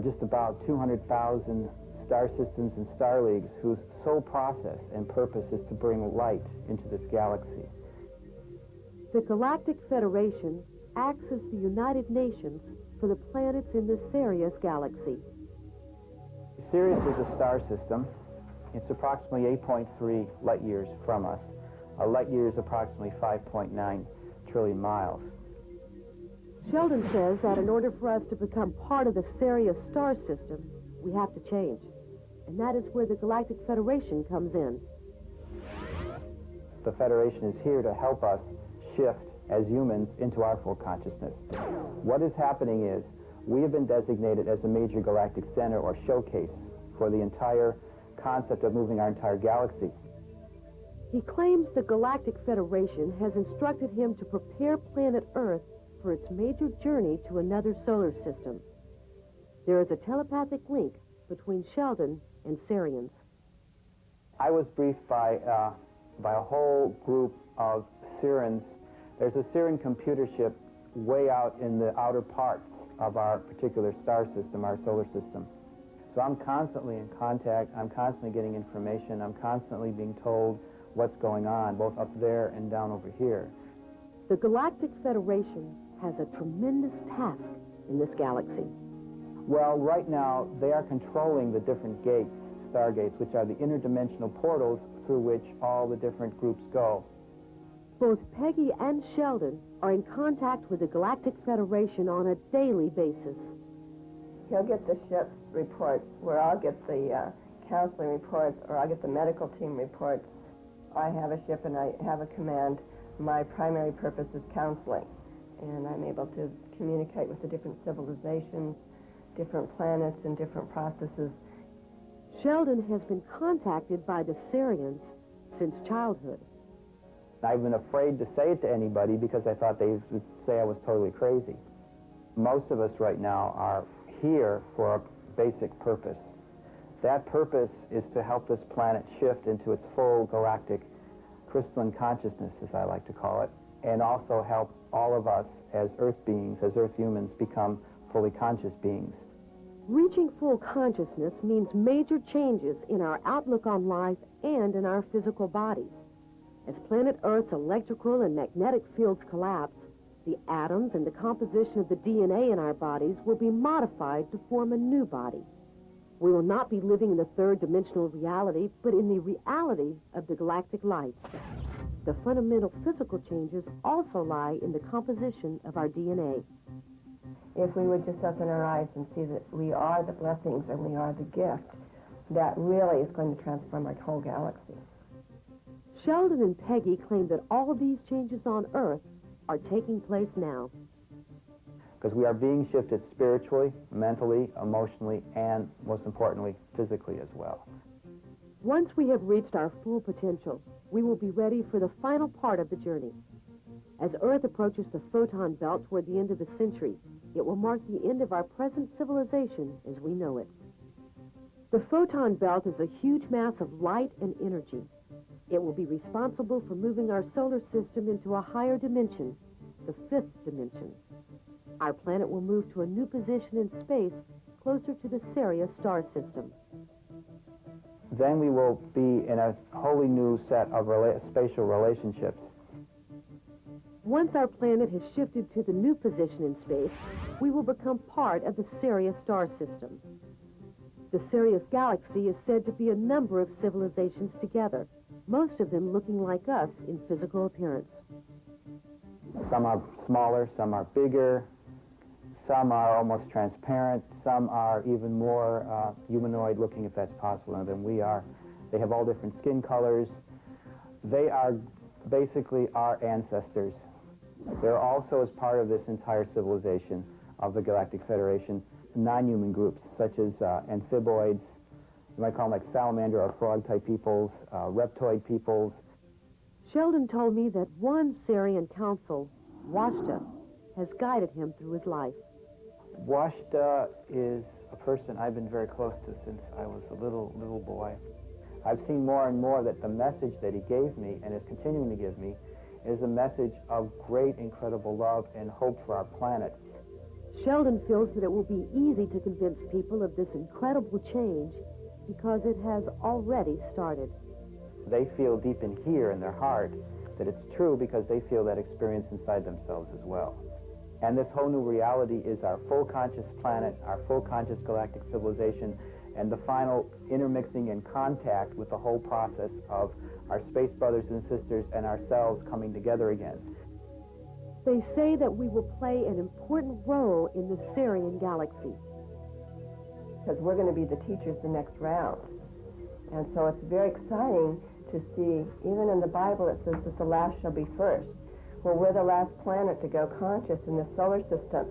just about 200,000 star systems and star leagues whose sole process and purpose is to bring light into this galaxy. The Galactic Federation acts as the United Nations for the planets in the Sirius galaxy. Sirius is a star system. It's approximately 8.3 light years from us. A light year is approximately 5.9 trillion miles. Sheldon says that in order for us to become part of the Sirius star system, we have to change. And that is where the Galactic Federation comes in. The Federation is here to help us shift as humans into our full consciousness. What is happening is we have been designated as a major galactic center or showcase for the entire concept of moving our entire galaxy. He claims the Galactic Federation has instructed him to prepare planet Earth for its major journey to another solar system. There is a telepathic link between Sheldon and Sirians. I was briefed by a whole group of Sirians. There's a Sirian computer ship way out in the outer parts of our particular star system, our solar system. So I'm constantly in contact, I'm constantly getting information, I'm constantly being told what's going on, both up there and down over here. The Galactic Federation has a tremendous task in this galaxy. Well, right now, they are controlling the different gates, stargates, which are the interdimensional portals through which all the different groups go. Both Peggy and Sheldon are in contact with the Galactic Federation on a daily basis. He'll get the ship's reports, where I'll get the counseling reports, or I'll get the medical team reports. I have a ship and I have a command. My primary purpose is counseling, and I'm able to communicate with the different civilizations, different planets, and different processes. Sheldon has been contacted by the Sirians since childhood. I've been afraid to say it to anybody because I thought they would say I was totally crazy. Most of us right now are here for a basic purpose. That purpose is to help this planet shift into its full galactic crystalline consciousness, as I like to call it, and also help all of us as Earth beings, as Earth humans, become fully conscious beings. Reaching full consciousness means major changes in our outlook on life and in our physical bodies. As planet Earth's electrical and magnetic fields collapse, The atoms and the composition of the DNA in our bodies will be modified to form a new body. We will not be living in the third-dimensional reality, but in the reality of the galactic light. The fundamental physical changes also lie in the composition of our DNA. If we would just open our eyes and see that we are the blessings and we are the gift, that really is going to transform our whole galaxy. Sheldon and Peggy claim that all of these changes on Earth are taking place now. Because we are being shifted spiritually, mentally, emotionally, and most importantly, physically as well. Once we have reached our full potential, we will be ready for the final part of the journey. As Earth approaches the photon belt toward the end of the century, it will mark the end of our present civilization as we know it. The photon belt is a huge mass of light and energy. It will be responsible for moving our solar system into a higher dimension, the fifth dimension. Our planet will move to a new position in space closer to the Sirius star system. Then we will be in a wholly new set of spatial relationships. Once our planet has shifted to the new position in space, we will become part of the Sirius star system. The Sirius galaxy is said to be a number of civilizations together, most of them looking like us in physical appearance. Some are smaller, some are bigger, some are almost transparent, some are even more humanoid looking, if that's possible, than we are. They have all different skin colors. They are basically our ancestors. They're also, as part of this entire civilization of the Galactic Federation, non-human groups, such as amphiboids, you might call them like salamander or frog-type peoples, reptoid peoples. Sheldon told me that one Sirian council, Washta, has guided him through his life. Washta is a person I've been very close to since I was a little boy. I've seen more and more that the message that he gave me and is continuing to give me is a message of great, incredible love and hope for our planet. Sheldon feels that it will be easy to convince people of this incredible change because it has already started. They feel deep in here in their heart that it's true because they feel that experience inside themselves as well. And this whole new reality is our full conscious planet, our full conscious galactic civilization, and the final intermixing and contact with the whole process of our space brothers and sisters and ourselves coming together again. They say that we will play an important role in the Sirian galaxy. Because we're going to be the teachers the next round. And so it's very exciting to see, even in the Bible it says that the last shall be first. Well, we're the last planet to go conscious in the solar system,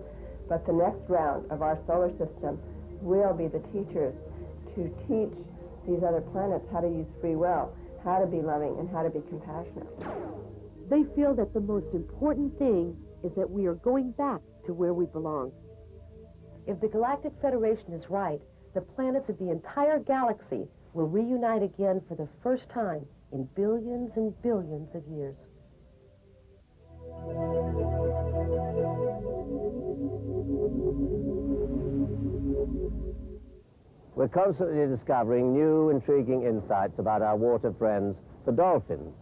but the next round of our solar system will be the teachers to teach these other planets how to use free will, how to be loving, and how to be compassionate. They feel that the most important thing is that we are going back to where we belong. If the Galactic Federation is right, the planets of the entire galaxy will reunite again for the first time in billions and billions of years. We're constantly discovering new, intriguing insights about our water friends, the dolphins.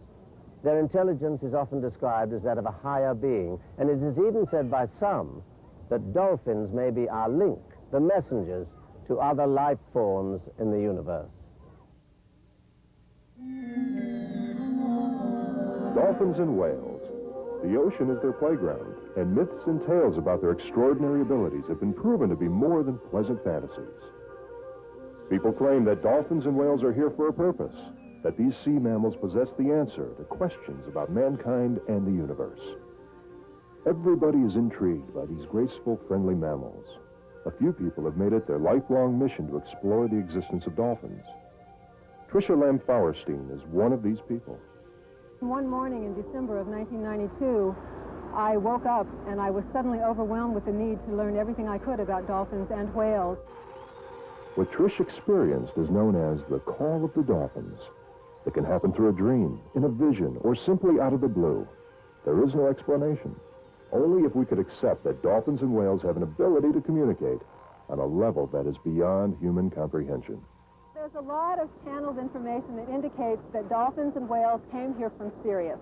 Their intelligence is often described as that of a higher being, and it is even said by some that dolphins may be our link, the messengers to other life forms in the universe. Dolphins and whales. The ocean is their playground, and myths and tales about their extraordinary abilities have been proven to be more than pleasant fantasies. People claim that dolphins and whales are here for a purpose, that these sea mammals possess the answer to questions about mankind and the universe. Everybody is intrigued by these graceful, friendly mammals. A few people have made it their lifelong mission to explore the existence of dolphins. Tricia Lamb-Fauerstein is one of these people. One morning in December of 1992, I woke up and I was suddenly overwhelmed with the need to learn everything I could about dolphins and whales. What Trish experienced is known as the call of the dolphins. It can happen through a dream, in a vision, or simply out of the blue. There is no explanation. Only if we could accept that dolphins and whales have an ability to communicate on a level that is beyond human comprehension. There's a lot of channeled information that indicates that dolphins and whales came here from Sirius.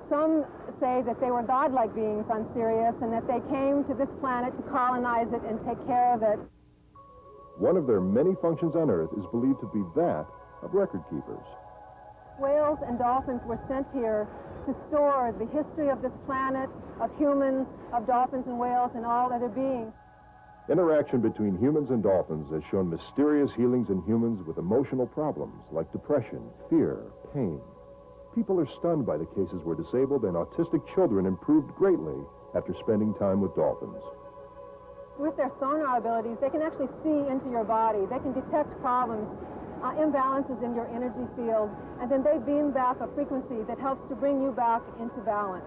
Some say that they were godlike beings on Sirius and that they came to this planet to colonize it and take care of it. One of their many functions on Earth is believed to be that of record keepers. Whales and dolphins were sent here to store the history of this planet, of humans, of dolphins and whales, and all other beings. Interaction between humans and dolphins has shown mysterious healings in humans with emotional problems like depression, fear, pain. People are stunned by the cases where disabled and autistic children improved greatly after spending time with dolphins. With their sonar abilities, they can actually see into your body. They can detect problems, imbalances in your energy field, and then they beam back a frequency that helps to bring you back into balance.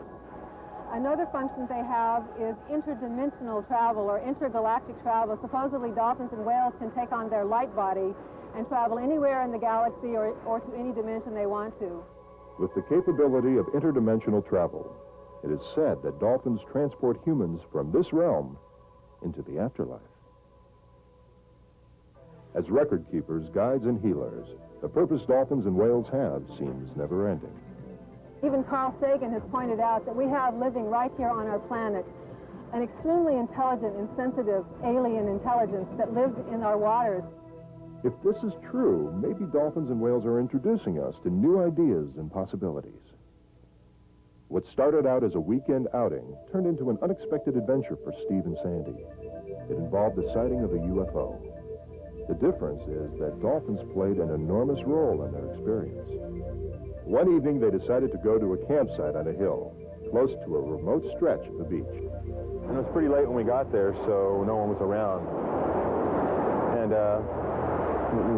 Another function they have is interdimensional travel or intergalactic travel. Supposedly dolphins and whales can take on their light body and travel anywhere in the galaxy or to any dimension they want to. With the capability of interdimensional travel, it is said that dolphins transport humans from this realm into the afterlife. As record keepers, guides, and healers, the purpose dolphins and whales have seems never-ending. Even Carl Sagan has pointed out that we have living right here on our planet an extremely intelligent and sensitive alien intelligence that lives in our waters. If this is true, maybe dolphins and whales are introducing us to new ideas and possibilities. What started out as a weekend outing turned into an unexpected adventure for Steve and Sandy. It involved the sighting of a UFO. The difference is that dolphins played an enormous role in their experience. One evening, they decided to go to a campsite on a hill, close to a remote stretch of the beach. And it was pretty late when we got there, so no one was around. And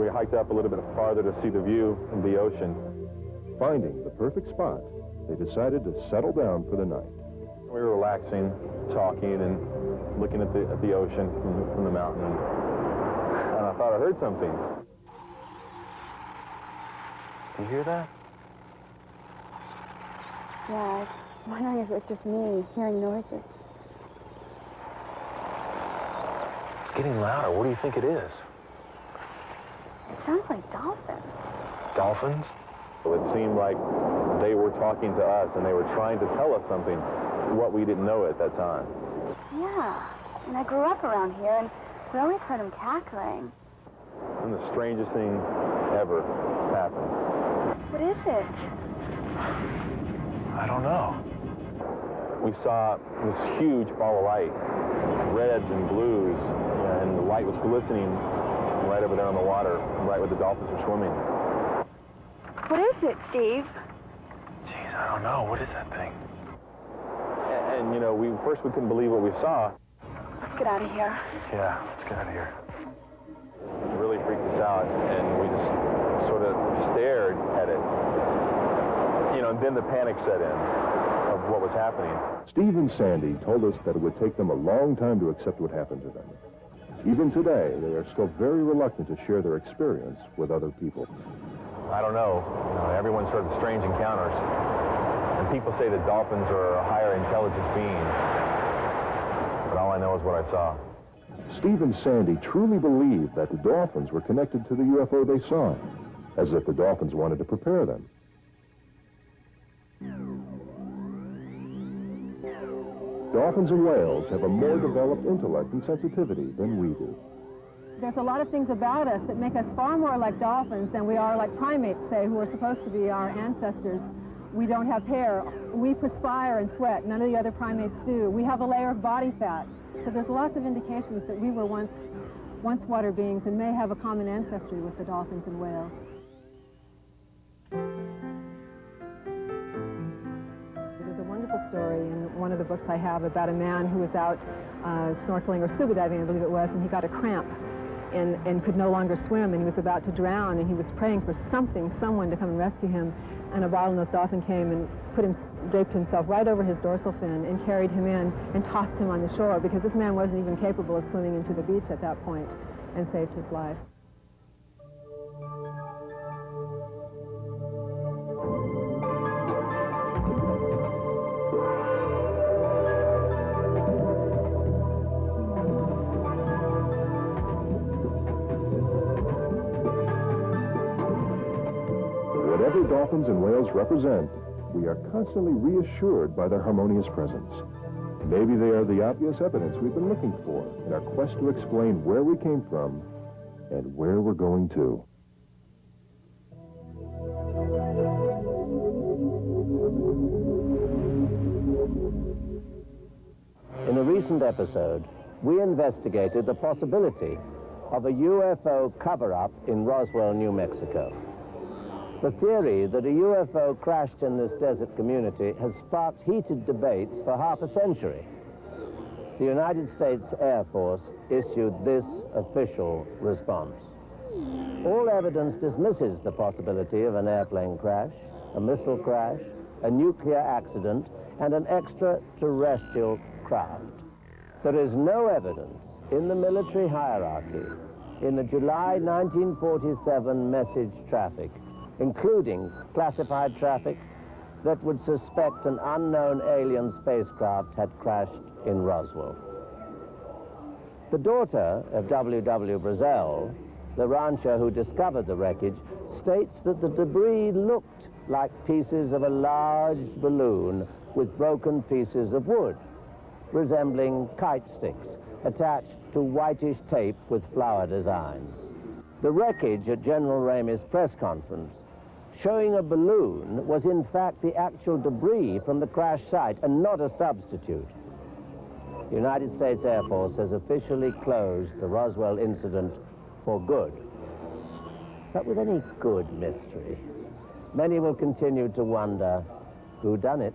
we hiked up a little bit farther to see the view of the ocean. Finding the perfect spot, they decided to settle down for the night. We were relaxing, talking, and looking at the ocean from the mountain. And I thought I heard something. Do you hear that? Yeah, I was wondering if it was just me hearing noises. It's getting louder. What do you think it is? It sounds like dolphins. Dolphins? It seemed like they were talking to us and they were trying to tell us something, what we didn't know at that time. Yeah, and I grew up around here and we always heard them cackling. And the strangest thing ever happened. What is it? I don't know. We saw this huge ball of light, reds and blues, and the light was glistening right over there on the water, right where the dolphins were swimming. What is it, Steve? Jeez, I don't know. What is that thing? And you know, first we couldn't believe what we saw. Let's get out of here. Yeah, let's get out of here. It really freaked us out, and we just sort of stared at it. You know, and then the panic set in of what was happening. Steve and Sandy told us that it would take them a long time to accept what happened to them. Even today, they are still very reluctant to share their experience with other people. I don't know. Everyone's heard of strange encounters. And people say that dolphins are a higher intelligence being. But all I know is what I saw. Steve and Sandy truly believe that the dolphins were connected to the UFO they saw, as if the dolphins wanted to prepare them. Dolphins and whales have a more developed intellect and sensitivity than we do. There's a lot of things about us that make us far more like dolphins than we are like primates, say, who are supposed to be our ancestors. We don't have hair. We perspire and sweat. None of the other primates do. We have a layer of body fat. So there's lots of indications that we were once water beings and may have a common ancestry with the dolphins and whales. There's a wonderful story in one of the books I have about a man who was out snorkeling or scuba diving, I believe it was, and he got a cramp and could no longer swim, and he was about to drown, and he was praying for someone to come and rescue him, and a bottlenose dolphin came and draped himself right over his dorsal fin and carried him in and tossed him on the shore, because this man wasn't even capable of swimming into the beach at that point, and saved his life. Whatever dolphins and whales represent, we are constantly reassured by their harmonious presence. Maybe they are the obvious evidence we've been looking for in our quest to explain where we came from and where we're going to. In a recent episode, we investigated the possibility of a UFO cover-up in Roswell, New Mexico. The theory that a UFO crashed in this desert community has sparked heated debates for half a century. The United States Air Force issued this official response. All evidence dismisses the possibility of an airplane crash, a missile crash, a nuclear accident, and an extraterrestrial craft. There is no evidence in the military hierarchy in the July 1947 message traffic, including classified traffic, that would suspect an unknown alien spacecraft had crashed in Roswell. The daughter of W.W. Brazel, the rancher who discovered the wreckage, states that the debris looked like pieces of a large balloon with broken pieces of wood, resembling kite sticks attached to whitish tape with flower designs. The wreckage at General Ramey's press conference showing a balloon was in fact the actual debris from the crash site and not a substitute. The United States Air Force has officially closed the Roswell incident for good. But with any good mystery, many will continue to wonder who done it.